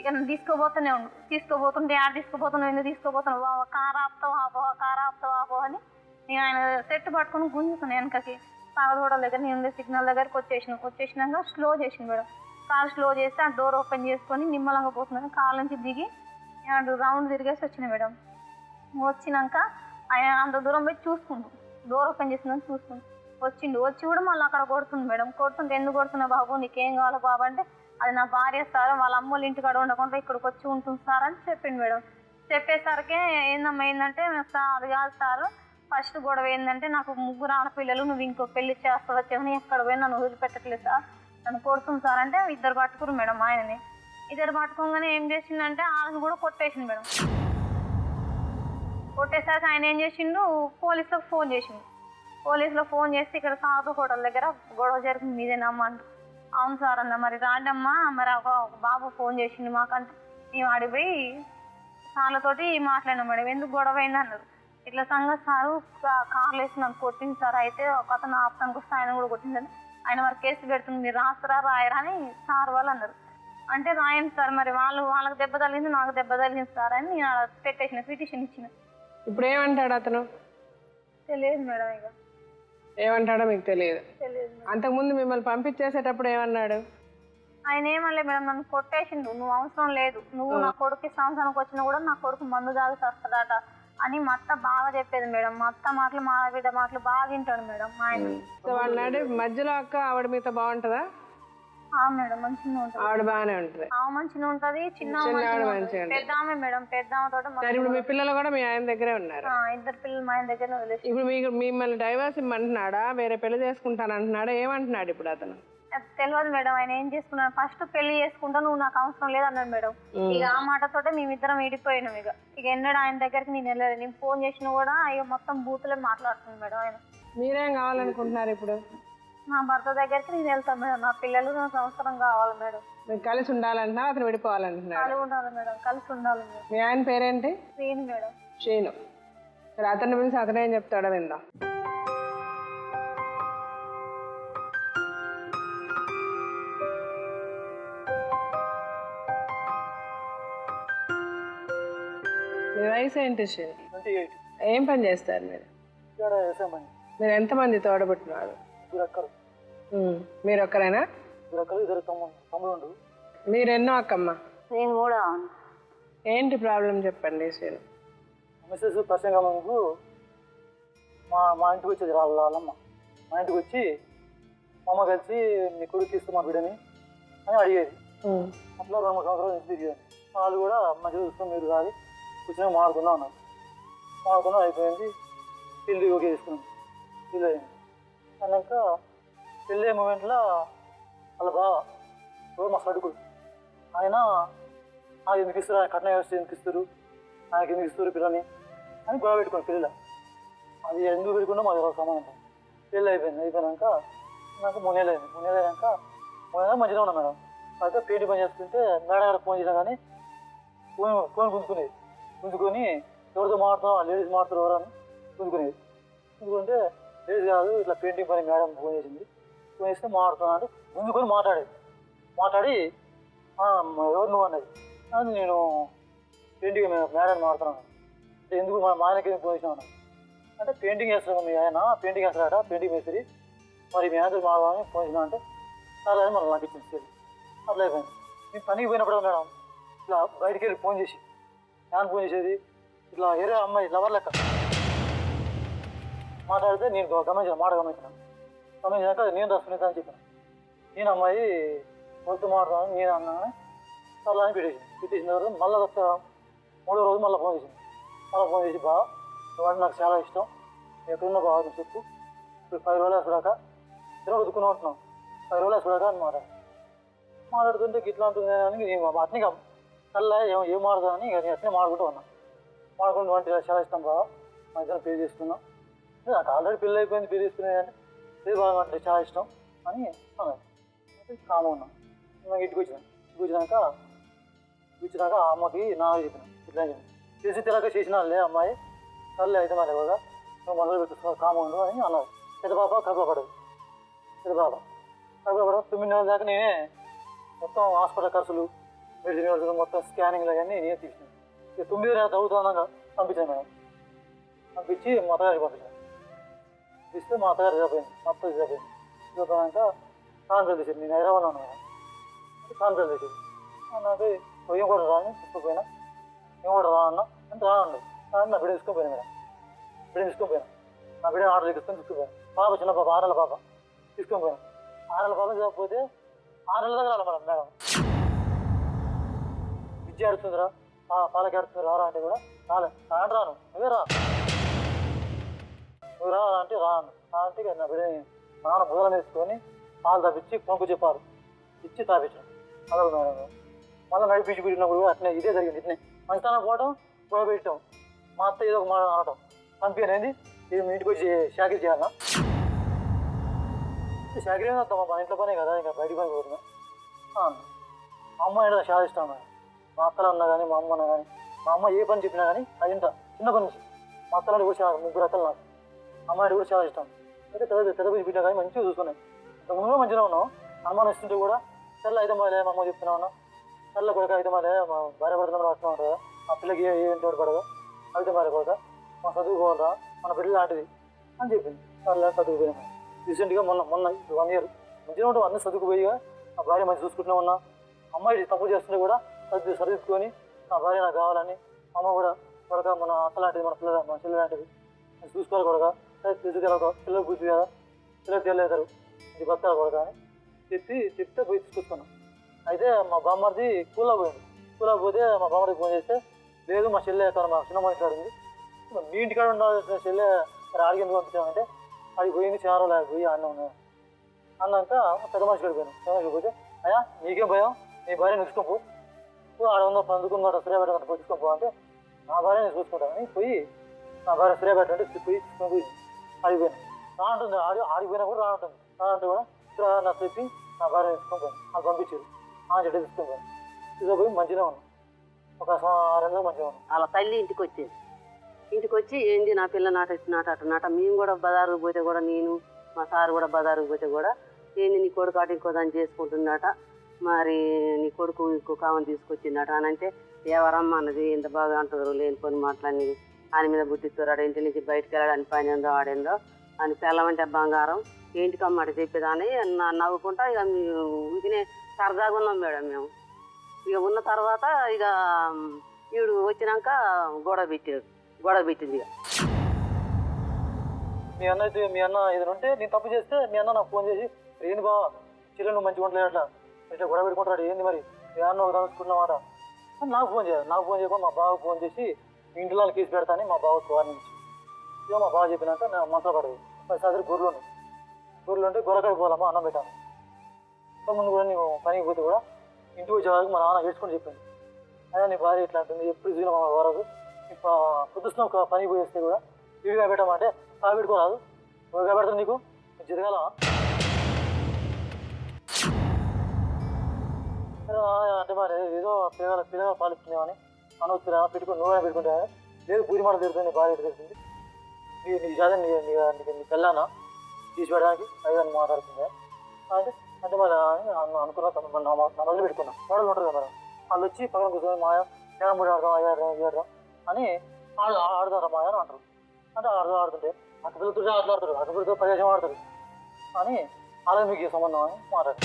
Speaker 4: ఇక తీసుకుపోతూనే ఉండు. తీసుకుపోతుంటే యాడ్ తీసుకుపోతున్నావు, ఎందుకు తీసుకుపోతున్నావు, కార్ ఆపుతావా అని నేను ఆయన సెట్ పట్టుకొని గుంజుతున్నాను వెనకకి. తాగదోడల దగ్గర నేను సిగ్నల్ దగ్గరికి వచ్చేసినాక స్లో చేసింది మేడం. కార్ స్లో చేస్తే ఆ డోర్ ఓపెన్ చేసుకొని నిమ్మలంగా పోతున్నాను. కార్ నుంచి దిగి రౌండ్ తిరిగేసి వచ్చిన మేడం. వచ్చినాక ఆయన అంత దూరం పోయి చూసుకుండు, డోర్ ఓపెన్ చేసిందని చూసుకుండు. వచ్చి కూడా మళ్ళీ అక్కడ కొడుతుంది మేడం. కొడుతుంటే ఎందుకు కొడుతున్నా బాబు, నీకేం కావాలో బాబు అంటే అది నా భార్య సార్, వాళ్ళ అమ్మోళ్ళ ఇంటికాడ ఉండకుండా ఇక్కడికి వచ్చి ఉంటుంది సార్ అని చెప్పిండు మేడం. చెప్పేసరికి ఏందమ్మా ఏంటంటే సార్ అది కాదు సార్, ఫస్ట్ గొడవ ఏంటంటే నాకు 3 ఆడపిల్లలు, నువ్వు ఇంకో పెళ్లి చేస్తావని ఎక్కడ పోయి నన్ను వదిలిపెట్టట్లేదు సార్, నన్ను కొడుతుంది సార్ అంటే 2 పట్టుకురు మేడం. ఆయనని 2 పట్టుకోగానే ఏం చేసిందంటే వాళ్ళని కూడా కొట్టేసింది మేడం. కొట్టేసరికి ఆయన ఏం చేసిండు, పోలీసులకు ఫోన్ చేసిండు. పోలీసులో ఫోన్ చేసి ఇక్కడ సాధు హోటల్ దగ్గర గొడవ జరిగింది మీదేనమ్మా అంట. అవును సార్ అన్న, మరి రాండమ్మా, మరి ఒక బాబు ఫోన్ చేసిండు మాకంటే మేము అడిగిపోయి సార్లతోటి మాట్లాడినాం మేడం. ఎందుకు గొడవ అయింది అన్నారు. ఇట్లా సంగతి సారు కార్లు వేసి నన్ను కొట్టింది సార్, అయితే ఒక అతను ఆపుతానికి వస్తే ఆయన కూడా కొట్టిందని, ఆయన మరి కేసు పెడుతుంది, మీరు రాయరా అని సార్ వాళ్ళు అన్నారు. అంటే రాయండి సార్, మరి వాళ్ళకి దెబ్బ తగిలింది, నాకు దెబ్బ తగిలింది సార్ అని నేను పెట్టేసిన, పిటిషన్ ఇచ్చిన.
Speaker 2: ఇప్పుడు ఏమంటాడు అతను?
Speaker 4: తెలియదు మేడం. ఇక
Speaker 2: ఏమంటాడో మీకు తెలియదు. అంతకుముందు మిమ్మల్ని పంపించేసేటప్పుడు ఏమన్నాడు?
Speaker 4: ఆయన ఏమనలేదు మేడం, నన్ను కొట్టేసిండు, నువ్వు అవసరం లేదు, నువ్వు నా కొడుకు సంవత్సరానికి వచ్చినా కూడా నా కొడుకు మందు తాగి వస్తుందట అని మా అత్త బాగా చెప్పేది మేడం. మా అత్త మాటలు మా బిడ్డ మాటలు బాగా వింటాడు మేడం ఆయన.
Speaker 2: సో వాళ్ళ మధ్యలో అక్క ఆవిడ మీతో బాగుంటుందా?
Speaker 4: మేడం మంచిగా ఉంటుంది.
Speaker 2: ఆవిడ బాగానే ఉంటుంది.
Speaker 4: మంచిగా ఉంటది. చిన్న పెద్ద ఆమె మేడం, పెద్ద ఆమె తోట.
Speaker 2: ఇప్పుడు మీ పిల్లలు కూడా మీ ఆయన దగ్గరే ఉన్నారు?
Speaker 4: 2 పిల్లలు మా ఆయన దగ్గర వదిలేసి.
Speaker 2: ఇప్పుడు మిమ్మల్ని డైవర్స్ ఇమ్మంటున్నాడా, వేరే పెళ్లి చేసుకుంటాను అంటున్నాడా, ఏమంటున్నాడు ఇప్పుడు అతను?
Speaker 4: తెలియదు మేడం. ఆయన ఏం చేసుకున్నాడు, ఫస్ట్ పెళ్లి చేసుకుంటా, నువ్వు నాకు అవసరం లేదు అన్నాడు మేడం. ఇక ఆ మాటతోటే మేమిద్దరం విడిపోయినాం. ఇక ఎన్నడూ ఆయన దగ్గరికి నేను వెళ్ళలేదు. నేను ఫోన్ చేసినా కూడా ఇక మొత్తం బూతులే మాట్లాడుతుంది మేడం ఆయన.
Speaker 2: మీరేం కావాలనుకుంటున్నారు ఇప్పుడు?
Speaker 4: నా భర్త దగ్గరికి నేను వెళ్తాను మేడం. నా పిల్లలు నా సంవత్సరం కావాలి మేడం.
Speaker 2: మీరు కలిసి ఉండాలంటున్నా, అతను విడిపోవాలంటున్నాడు?
Speaker 4: కలిసి ఉండాలి మేడం, కలిసి ఉండాలి మేడం.
Speaker 2: మీ ఆయన పేరేంటి?
Speaker 4: శ్రీను మేడం.
Speaker 2: శ్రీను. సరే, అతన్ని పిలిచి అతను ఏం చెప్తాడో విందాం. మీ వయసు ఏంటి శ్రీను?
Speaker 6: 28.
Speaker 2: ఏం పని చేస్తారు మీరు? మీరు ఎంతమంది తోడబుట్టినారు? మీరు ఒక్కరేనా?
Speaker 6: తమ్ముడు.
Speaker 2: మీరెన్నో అక్కమ్మ?
Speaker 4: నేను కూడా.
Speaker 2: ఏంటి ప్రాబ్లం చెప్పండి శ్రీను.
Speaker 6: మిస్సెస్ పరిచయం ముందు మా ఇంటికి వచ్చేది వాళ్ళమ్మ. మా ఇంటికి వచ్చి మా అమ్మ కలిసి మీ కొడుకు ఇస్తూ మా బిడ్డని అని అడిగేది. అట్లా 2-3 సంవత్సరాలు నుంచి తిరిగాను. వాళ్ళు కూడా మంచిగా చూసుకొని మీరు రాలి కూర్చొని మాడుకున్నా ఉన్నారు. మాడుకున్నా అయిపోయింది. పెళ్ళి ఓకే చేసుకున్నాం. పెళ్ళి అయింది. అన్నాక పెళ్ళి అయ్యే మూమెంట్లో వాళ్ళ బావ మా సడుకుడు ఆయన నాకు ఎందుకు ఇస్తారు, కట్న వ్యవస్థ ఎందుకు ఇస్తారు, నాకు ఎందుకు ఇస్తారు పిల్లని అని గొడవ పెట్టుకున్నాను పెళ్ళిలో. అది ఎందుకు పెట్టుకున్నా మాది సమానం. పెళ్ళి అయిపోయినాక నాకు 3 నెలలు అయింది. 3 నెలలు అయినాక 3 నెలలు మంచిగా ఉన్నా మేడం. అయితే పెయింటింగ్ పని చేస్తుంటే మేడం ఫోన్ చేసినా కానీ ఫోన్ గుంజుకొని ఎవరితో మాట్లాడుతున్నావు, లేడీస్ మాట్లాడుతారు ఎవరు అని గుంజుకునేది. గుంజుకుంటే లేడీస్ కాదు, ఇట్లా పెయింటింగ్ పని మేడం ఫోన్ చేసింది. ఫోన్ చేస్తే మాట్లాడుతున్నా అంటే గుంజుకొని మాట్లాడి ఎవరు నువ్వు అన్నది. అది నేను పెయింటింగ్ మేడం మాట్లాడుతున్నాను. అంటే ఎందుకు మా ఆయనకి ఎందుకు ఫోన్ చేసినా అంటే పెయింటింగ్ వేస్తాను మీ ఆయన, పెయింటింగ్ వేస్తాడట, పెయింటింగ్ వేస్తుంది, మరి మీ ఆయన మాట్లాడమని ఫోన్ చేసినా అంటే సరే అని మళ్ళీ నాకు ఇచ్చింది సరే అట్లా అయిపోయింది. నేను పనికి పోయినప్పుడు మేడం ఇట్లా బయటికి వెళ్ళి ఫోన్ చేసి నేను ఫోన్ చేసేది ఇట్లా వేరే అమ్మాయి లవర్ లెక్క మాట్లాడితే నేను గమనించాను, మాట గమనించాక నేను రాసుకునేది అని చెప్పాను. నేను అమ్మాయి మొత్తం మాట్లాడాను నేను అన్నాను సర్లా అని పెట్టేసిన తర్వాత మళ్ళీ మూడో రోజు మళ్ళీ ఫోన్ చేసింది. మళ్ళీ ఫోన్ చేసి బాగా నువ్వంటే నాకు చాలా ఇష్టం, ఎక్కడున్నా బాగా నువ్వు చెప్పు, ఇప్పుడు 10 రోజులు వేసుడాక తిరగ దుక్కుని ఉంటున్నాం, 10 రోజులు వేసుడాక అని మాట్లాడుతుంటే గిట్లా ఉంటుంది అని నేను అట్నే కల్లా ఏం మాట్లాడదామని ఇక నేను అట్నే మాడుకుంటూ ఉన్నా. మాడుకుంటూ అంటే చాలా ఇష్టం బాగా మా ఇద్దరం పెళ్లి చేసుకున్నాం, నాకు ఆల్రెడీ పెళ్ళి అయిపోయింది, పెళ్లి చేసుకునేది అంటే పెళ్లి బాగా అంటే చాలా ఇష్టం అని అన్నది. కామ ఉన్నాం. నాకు ఇంటికి వచ్చినాక ఆ అమ్మకి నాకు చెప్పిన ఇట్లా తెలిసి తిరగ చేసినాలే అమ్మాయి సర్లే అయితే మరి కూడా నువ్వు మొదలు పెట్టు కామ ఉండు అని అన్నది. పెద్ద పాప కడుపులో పడదు. కడుపులో పడదు 9 నెలల దాకా నేనే మొత్తం హాస్పిటల్ ఖర్చులు, మెడిసిన్ ఖర్చులు, మొత్తం స్కానింగ్లు అవన్నీ నేనే తీసినాను. ఇక 9 నెలలు చదువుతున్నాక పంపించాను మేడం. పంపించి మా అత్తగారికి పంపించాను. ఇస్తే మా అత్తగారు చదిపోయింది, మా అత్త చదిపోయినాక కాన్ఫరెన్స్ చేసింది. నేను హైదరాబాద్లో ఉన్నాను మేడం. కాన్ఫరెన్స్ చేసింది. నాకు ఏం కూడా రాని తీసుకుపోయినా, ఏం కూడా రా అన్నా అంటే రానండి నా బిడ్డ తీసుకుపోయాను మేడం. బిడ్డ తీసుకుపోయాను, నా బిడ్డ ఆర్డర్ తీసుకుపోయాను. పాప చిన్న పాప 6 నెలల పాప తీసుకుపోయాను. 6 నెలల పాప చదివిపోతే 6 నెలల దగ్గర రాలి మేడం. విద్య ఆడుతుందిరా, పాలకి ఆడుతుంది రారా అంటే కూడా రాను నువ్వే రా, నువ్వు రా అంటే రాను అంటే నా బిడ్డని మా నాన్న బుధలం వేసుకొని పాలు తప్పించి కొనుక్కు చెప్పారు, ఇచ్చి తాపించాను. అదే మేడం మళ్ళీ నడిపించి పెట్టినప్పుడు అట్నే ఇదే జరిగింది. ఇట్నే మంచితనం పోవటం గొడవ పెట్టడం, మా అత్త ఏదో ఒక మాట అనటం, పంపించేది ఇది మీ ఇంటికి వచ్చి షాకిరి చేయాలన్నా, షాకిరి వద్దామా మా ఇంట్లో పనే కదా ఇంకా బయటికి పని పోతున్నా. మా అమ్మ అంటే చాలా ఇష్టం మేడం. మా అత్తలు అన్నా కానీ మా అమ్మ అన్నా కానీ మా అమ్మ ఏ పని చెప్పినా కానీ అది ఇంత చిన్న పని నుంచి మా అత్తలాంటి కూడా చాలా 3 అత్తలు నాకు, అమ్మాయి కూడా చాలా ఇష్టం. అయితే పెద్ద పిచ్చి బిడ్డ కానీ మంచిగా చూసుకున్నాయి. ఇంతకుముందు మంచిగా ఉన్నాం, అనుమానం ఇస్తుంటే కూడా తెల్ల అయితే మళ్ళీ మా అమ్మ చెప్తున్నా ఉన్నా తెల్ల కొడుక అయితే మళ్ళీ మా భార్య పడుతున్నా వస్తున్నాం కదా, ఆ పిల్లకి ఏంటి పడదు అయితే మరి కొడుక మా చదువుకోవాలరా మన బిడ్డ లాంటిది అని చెప్పింది. అలా చదువుకుపోయినా రీసెంట్గా మొన్న 1 ఇయర్ మంచిగా ఉంటాం, అన్నీ చదువుకుపోయిగా నా భార్య మంచి చూసుకుంటూనే ఉన్నా. అమ్మాయి తప్పు చేస్తుంటే కూడా సరిదిద్దుకొని నా భార్య నాకు కావాలని, అమ్మ కూడా కొడక మన అత్త లాంటిది, మన చెల్లి లాంటిది చూసుకోవాలి కొడక, తెలుసు పిల్లలు బుద్ధి కదా, పిల్లలు తెలియతారు ఇది బతారు కొడక అని చెప్తే పోయి తీసుకొచ్చుకున్నాం. అయితే మా బామ్మర్ది కూలా పోతే మా బామ్మర్ది ఫోన్ చేస్తే లేదు మా చెల్లె మా చిన్న మనిషి కాడ ఉంది, మీ ఇంటికాడ ఉండాల్సిన చెల్లె ఆడికి ఎందుకు పంపించామంటే అది పోయింది చాలా రోజులు పోయి అన్నాక పెద్ద మనిషి కాడికి పోయాను. పెద్ద మనిషికి పోతే అయ్యా నీకేం భయం, నీ భార్య చూసుకోపో, ఆడ ఉందో పందుకున్నమాట శ్రేయపేట తీసుకోపో అంటే నా భార్య నేను చూసుకుంటానని పోయి నా భార్య శ్రేయపేట అంటే పోయి తీసుకొని పోయి ఆడిపోయాను. రాంటుంది ఆడిపోయినా కూడా రానంటే కూడా ఇక్కడ నా చెప్పి నా భార్య తీసుకొని పోయాను. నాకు పంపించారు చెడ్డ తీసుకొని పోయాను. తీసుకుపోయి మంచిగా ఉన్నాను, ఒక 6 నెలలు మంచిగా ఉన్నాను.
Speaker 7: అలా తల్లి ఇంటికి వచ్చి ఏంది నా పిల్ల నాట మేము కూడా బజారుకు పోతే కూడా నేను మా సారు కూడా బజారుకు పోతే కూడా ఏంది నీ కొడుకు అటు ఇంకో దాన్ని చేసుకుంటున్నట, మరి నీ కొడుకు ఇంకో కామని తీసుకొచ్చిందట అని అంటే ఎవరమ్మ అన్నది ఇంత బాగా అంటారు లేనిపోని మాటలన్నీ ఆయన మీద బుద్ధిస్తారు, ఇంటి నుంచి బయటకు వెళ్ళడానికి పని ఏందో ఆడేందో అని పిల్లమంటే బంగారం ఏంటికమ్మాట చెప్పేదాన్ని నవ్వుకుంటా ఇక ఊరికినే సరదాగా ఉన్నాం మేడం. మేము ఇక ఉన్న తర్వాత ఇక వీడు వచ్చినాక గొడవ పెట్టింది. ఇక
Speaker 6: మీ అన్న ఏదైనా ఉంటే నేను తప్పు చేస్తే మీ అన్న నాకు ఫోన్ చేసి ఏంది బావ చెల్లెలు నువ్వు మంచిగా ఉండలేదు అట్లా ఇట్లా గొడవ పెట్టుకుంటాడు ఏంది మరి మీ అన్న ఒక తలుచుకున్నమాట అని నాకు ఫోన్ చేయకుండా మా బావకు ఫోన్ చేసి ఇంట్లో కేసు పెడతాని మా బావకు వార్నించి ఇక మా బావ చెప్పినాక నా మనసులో పడదు. సదరు గొర్రెలు ఉంటే గొర్రెకాయ పోవాలమ్మా అన్నం పెట్టాను. ముందు కూడా నేను పనికి పోతే కూడా ఇంటికి వచ్చేవాళ్ళకి మా నాన్న ఏడ్చుకొని చెప్పింది, అదే నీ భార్య ఇట్లా ఉంటుంది ఎప్పుడు చూసిన మా వరదు పొద్దుస్తున్న ఒక పనికి పోయేస్తే కూడా విడిగా పెట్టామంటే బాగా పెట్టుకోరాదు, విడిగా పెడతాను నీకు జరగాల అంటే మరి ఏదో పిల్లగా పాలిస్తున్నామని అనవచ్చురా పెట్టుకుని నువ్వైనా పెట్టుకుంటా లేదు పూరి మాట తిరుగుతుంది నీ భార్య తెలుస్తుంది నీ జాతర నీ పెళ్ళానా తీసి పెట్టడానికి అయ్యాన్ని మాట్లాడుతుంది అంటే మరి అనుకున్నా నా మొదలు పెట్టుకున్నా మోడలు ఉంటుంది కదా మేడం. వాళ్ళు వచ్చి పక్కన కూర్చొని మాయా నేను 3 ఆడదాం 5 ఆడదాం అని ఆడతారా మాయా అని అంటారు. అంటే ఆడుతుంటే అక్క పిల్లలతో ఆటలాడతారు, అక్క పిల్లలతో ప్రవేశం ఆడతారు అని అలాగే మీకు ఏ సంబంధం అని మాట్లాడు.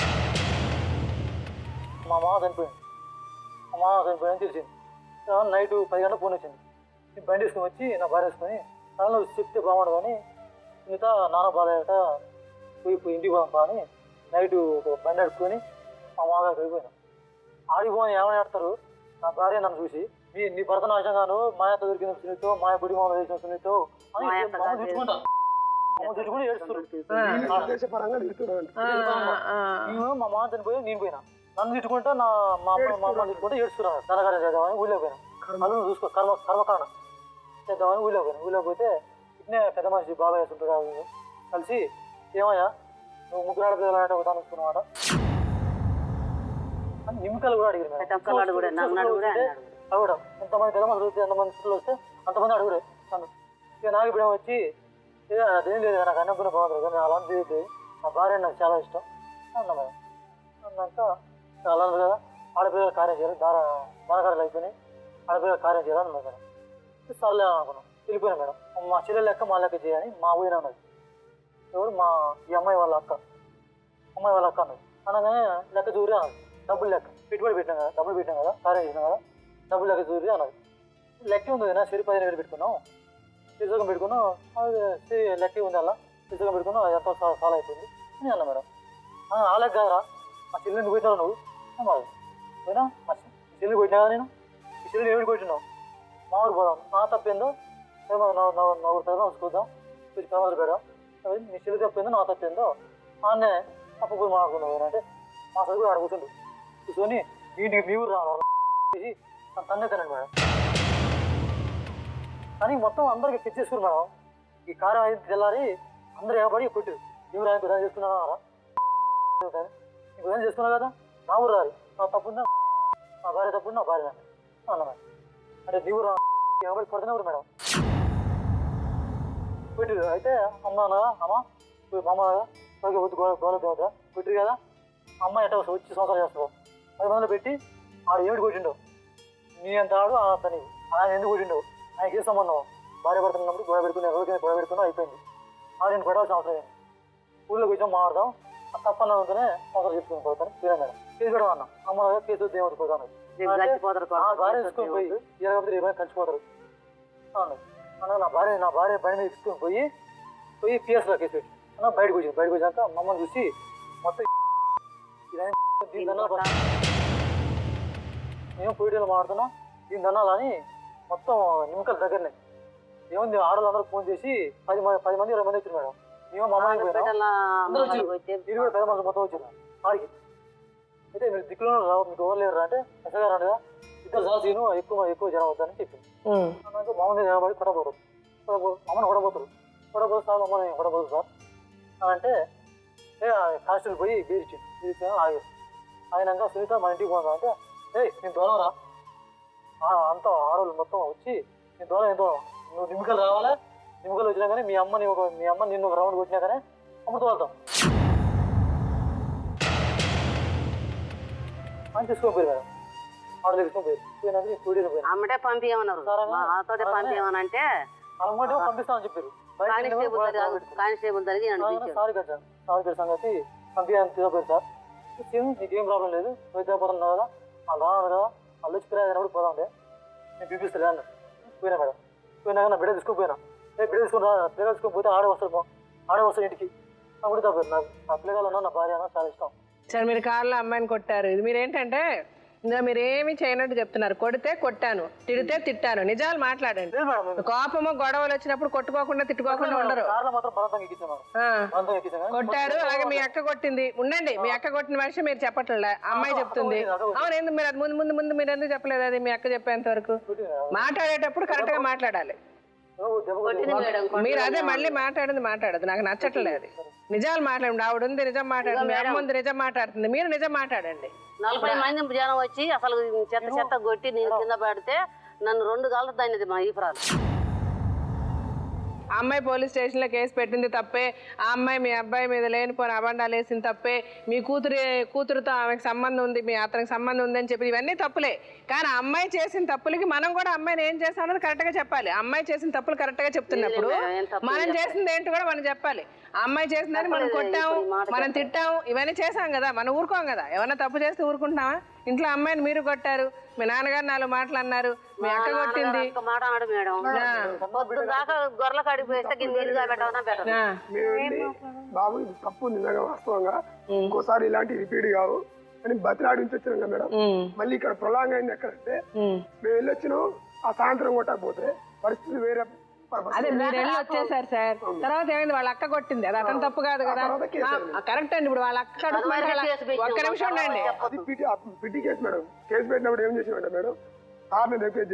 Speaker 6: మా మామ చనిపోయింది. మా మామ చనిపోయిందని తెలిసింది. నైట్ 10 గంటలకు ఫోన్ వచ్చింది. నేను బండి వేసుకొని వచ్చి నా భార్య వేసుకొని తనలో చెప్తే బాగుండు కానీ మిగతా నాన్న బాధ పోయి ఇంటికి పోదాం అని నైట్ ఒక బండి అడుక్కొని మా మామగారికి వెళ్ళిపోయినా. ఆడిపోయి ఏమైనా ఆడతారు నా భార్య నన్ను చూసి నీ భర్త నాశంగాను మాయత దొరికిన సునీతో మాయ బుడి మామ చేసిన సునీతో అని మమ్మల్ని చూసుకుంటా చూసుకుని ఏడుస్తున్నారు. మా మామ చనిపోయి నేను పోయినా. నన్ను తిట్టుకుంటా మా అమ్మ తిట్టుకుంటా ఏడుస్తున్నాను. ధనకార్యం చేద్దామని ఊళ్ళో పోయినా. అల్లు చూసుకో కర్మకాండ చేద్దామని ఊళ్ళో పోయినా. ఊళ్ళో పోతే ఇట్నే పెద్ద మనిషి బాబాయ్ వేస్తుంటాడు కలిసి ఏమయ్యా నువ్వు ముగ్గురు ఆడపిల్లలు ఆట ఒక అనుకున్నావాట అని నిమ్మకాయలు కూడా అడిగారు. అడగడం ఎంతమంది పెద్ద మనుషులు వస్తే ఎంతమంది చుట్టూ వస్తే అంతమంది అడుగురే నన్ను. ఇక నాకు ఇప్పుడు వచ్చి అదేం లేదు నాకు అన్నప్పుడు బాగుంటుంది కానీ అలాంటి చేయొద్దు నా భార్య నాకు చాలా ఇష్టం అన్నా మేడం. అన్నాక అలా కదా ఆడపిల్లల కార్యం చేయాలి దానకార్యాలు అయిపోయినాయి ఆడపిల్లల కార్యం చేయాలని మేడం. సర్లే అనుకున్నాం వెళ్ళిపోయినా మేడం. మా చెల్లెలు లెక్క మా లెక్క చేయని మా ఊరిన ఉన్నది. ఎవరు మా ఈ అమ్మాయి వాళ్ళ అక్క అన్నది. అనగానే లెక్క చూరి అన్నది. డబ్బులు లెక్క పెట్టుబడి పెట్టాం కదా డబ్బులు పెట్టాం కదా కార్యం చేసినాం కదా డబ్బులు లెక్క చూరి అన్నది. లెక్క ఉంది కదా సరి 15,000 పెట్టుకున్నాం శిశుగం పెట్టుకున్నాం అది లెక్క ఉంది అలా శిశుగం పెట్టుకున్నాం అది ఎంతో సాల్ అయిపోయింది అని అన్నా మేడం. ఆ లెక్క కాదురా మా చెల్లెని కొట్టినావు నువ్వు మాది పోయినా మా చెల్లి కొట్టినా కదా నేను ఈ చెల్లిని ఏమిటి కొట్టినావు మా ఊరు పోదాం నా తప్పేందో నా ఊరు తగ్గ చూద్దాం కొంచెం కవర్లు పెడదాం నీ చెల్లి తప్పేందో నా తప్పేందో ఆన్నే తప్పపోయి మాట్లాడుకున్నావు అంటే మా సరి కూడా ఆడ కూర్చొని ఇంటికి మీ ఊరు రాసి తన్నే తినండి మేడం. కానీ మొత్తం అందరికి తెచ్చేసుకురు మేడం. ఈ కారం అయితే తెల్లారి అందరూ ఏమపడి కొట్టారు ఎవరు ఆయన విధానం చేసుకున్నారా నీకు విధానం చేసుకున్నావు కదా నా ఊరు రారు నా తప్పుందా నా భార్య తప్పుడు నా భార్య అన్న మేడం. అంటే నీ ఊరు ఏమపడి కొడుతున్నారు మేడం కొట్టిరు. అయితే అమ్మ వద్దు గోల దేవత కొట్టిరు కదా అమ్మ ఎట్ట వచ్చి సంవత్సరాలు చేస్తావు 10 మందిలో పెట్టి ఆడు ఏమిటి కొట్టిండవు నీ అంత ఆడు అంత నీవు ఆయన ఎందుకు కొట్టిండవు ఆయనకి ఏ సంబంధం భార్య పడుతున్నప్పుడు గొడవ పెట్టుకుని రోజుకి గొడవ పెట్టుకున్నా అయిపోయింది. ఆడు నేను గొడవలసిన అవసరం ఏంటి ఊళ్ళో కూర్చొని మాట్లాడదాం తప్పన్నతోనే సంవత్సరాలు చెప్పుకుని పోతాను తీరా మేడం. కేసు పెట్టడం అన్న అమ్మ కేసు దేవుడు పోతాను భార్య తీసుకొని పోయి 20 కలిసిపోతారు అన్న నా భార్య బండి మీద తీసుకొని పోయి పిఎస్లో కేసు పెట్టి అన్న బయటకు వచ్చాక మమ్మల్ని చూసి మొత్తం మేము పోయిటలో మాడుతున్నాం దీని దన్నాలని మొత్తం నిమ్మకాయల దగ్గరనే ఏముంది ఆడవాళ్ళు అందరూ ఫోన్ చేసి 10 మంది 20 మంది వచ్చారు మేడం. మేము మా అమ్మాయి అందరూ వచ్చారు 20 పెద్ద మనుషులు మొత్తం వచ్చారు ఆడికి. అయితే మీరు దిక్కులో మీకు ఎవరు లేరు అంటే ఎసగా రాడుగా ఇద్దరు సాసీను ఎక్కువ జనం అవుతారని చెప్పింది. నాకు మామ మీద నిలబడి కొట్టబోతారు అమ్మని కొట్టబోతారు సార్ అమ్మని కొట్టబోదు సార్ అని అంటే కానిస్టేబుల్ పోయి బీరిచ్చి ఆగారు. ఆయనక సునీత మన ఇంటికి పోదా అంటే నేను దూరం రా అంతా ఆడవాళ్ళు మొత్తం వచ్చి నేను దూరం ఎంతో నువ్వు నిమ్మకాయలు రావాలా నిమ్మకాయలు వచ్చినా కానీ మీ అమ్మ నిన్ను ఒక రౌండ్ కొట్టినా కానీ అప్పుడు తోలుతాం అని తీసుకోపోయారు మేడం. ఆడలు తీసుకొని పోయినాక కూడీలో పోయినా
Speaker 7: అమ్మటే పంపించమన్నారు పంపించమనంటే
Speaker 6: అమ్మటే పంపిస్తామని చెప్పారు.
Speaker 7: కానిస్టేబుల్ జరిగి
Speaker 6: సారీ కదా సారీ సంగతి పంపించాలని తీసుకోపోయారు సార్. నీకేం ప్రాబ్లం లేదు వైద్యపురం కదా వాళ్ళు రాను కదా వాళ్ళు వచ్చి పిల్లలు పోదాంలే నేను పిలిపిస్తాను అన్న పోయినా మేడం. పోయినాక నా బిడ్డ తీసుకుపోయినా బిడ్డ తీసుకొని పోతే ఆడే వస్తాడు ఇంటికి అప్పుడు తప్పదు నాకు నా పిల్లగాళ్ళు నా భార్య అన్న చాలా ఇష్టం.
Speaker 2: సరే మీరు కార్లో అమ్మాయిని కొట్టారు ఇది మీరేంటంటే ఇంకా మీరు ఏమి చేయనట్టు చెప్తున్నారు. కొడితే కొట్టాను తిడితే తిట్టాను నిజాలు మాట్లాడండి. కోపము గొడవలు వచ్చినప్పుడు కొట్టుకోకుండా తిట్టుకోకుండా ఉండరు. కొట్టారు అలాగే మీ అక్క కొట్టింది ఉండండి మీ అక్క కొట్టిన విషయం మీరు చెప్పట్లే అమ్మాయి చెప్తుంది. అవును ఎందుకు మీరు అది ముందు మీరు ఎందుకు చెప్పలేదు అది మీ అక్క చెప్పేంత వరకు మాట్లాడేటప్పుడు కరెక్ట్ గా మాట్లాడాలి. మీరు అదే మళ్ళీ మాట్లాడదు నాకు నచ్చట్లేదు. నిజాలు మాట్లాడండి ఆవిడ ఉంది నిజం మాట్లాడుతుంది మీ అమ్మ ఉంది నిజం మాట్లాడుతుంది మీరు నిజం మాట్లాడండి.
Speaker 7: 40 మంది జనం వచ్చి అసలు చెత్త కొట్టి నేను కింద పడితే నన్ను 2 గాళ్ళు దానిది మా ఈపురాలు.
Speaker 2: ఆ అమ్మాయి పోలీస్ స్టేషన్లో కేసు పెట్టింది తప్పే ఆ అమ్మాయి మీ అబ్బాయి మీద లేనిపోయిన అబండాలు వేసింది తప్పే మీ కూతురుతో ఆమెకు సంబంధం ఉంది మీ అతనికి సంబంధం ఉందని చెప్పి ఇవన్నీ తప్పులే. కానీ ఆ అమ్మాయి చేసిన తప్పులకి మనం కూడా అమ్మాయిని ఏం చేస్తామన్నది కరెక్ట్గా చెప్పాలి. అమ్మాయి చేసిన తప్పులు కరెక్ట్గా చెప్తున్నప్పుడు మనం చేసింది ఏంటి కూడా మనం చెప్పాలి. ఆ అమ్మాయి చేసిందని మనం కొట్టాం, మనం తిట్టాం, ఇవన్నీ చేసాం కదా, మనం ఊరుకోం కదా. ఎవరైనా తప్పు చేస్తే ఊరుకుంటున్నావా? ఇంట్లో అమ్మాయిని మీరు కొట్టారు, మీ నాన్నగారు 4 మాటలు అన్నారు, మీ అక్క కొట్టింది.
Speaker 7: మాట అన్నాడు మేడం. పొద్దున్న దాకా గొర్రెల కాడికి పోయేస్తే నీళ్ళుగా పెట్టమన్నా బెటర్.
Speaker 8: బాబు ఇది తప్పు నిజంగా వాస్తవంగా, ఇంకోసారి ఇలాంటి రిపీట్ కావు అని బతిలాడించి వచ్చినాం కదా మేడం. మళ్ళీ ఇక్కడ ప్రొలాంగ్ అయింది ఎక్కడంటే మేము వెళ్ళొచ్చినాం, ఆ సాయంత్రం కొట్టకపోతే పరిస్థితి వేరే.
Speaker 2: అదే మీరు వెళ్ళి వచ్చేసారు సార్. తర్వాత ఏమైంది? వాళ్ళ అక్క కొట్టింది, అది అతను తప్పు కాదు కదా. కరెక్ట్ అండి. ఇప్పుడు వాళ్ళ అక్క ఒక్క నిమిషం ఉండండి.
Speaker 8: అది పిటి కేసు మేడం. కేసు పెట్టినప్పుడు ఏం చేసినట్టు మేడం, సార్ని రిక్వెస్ట్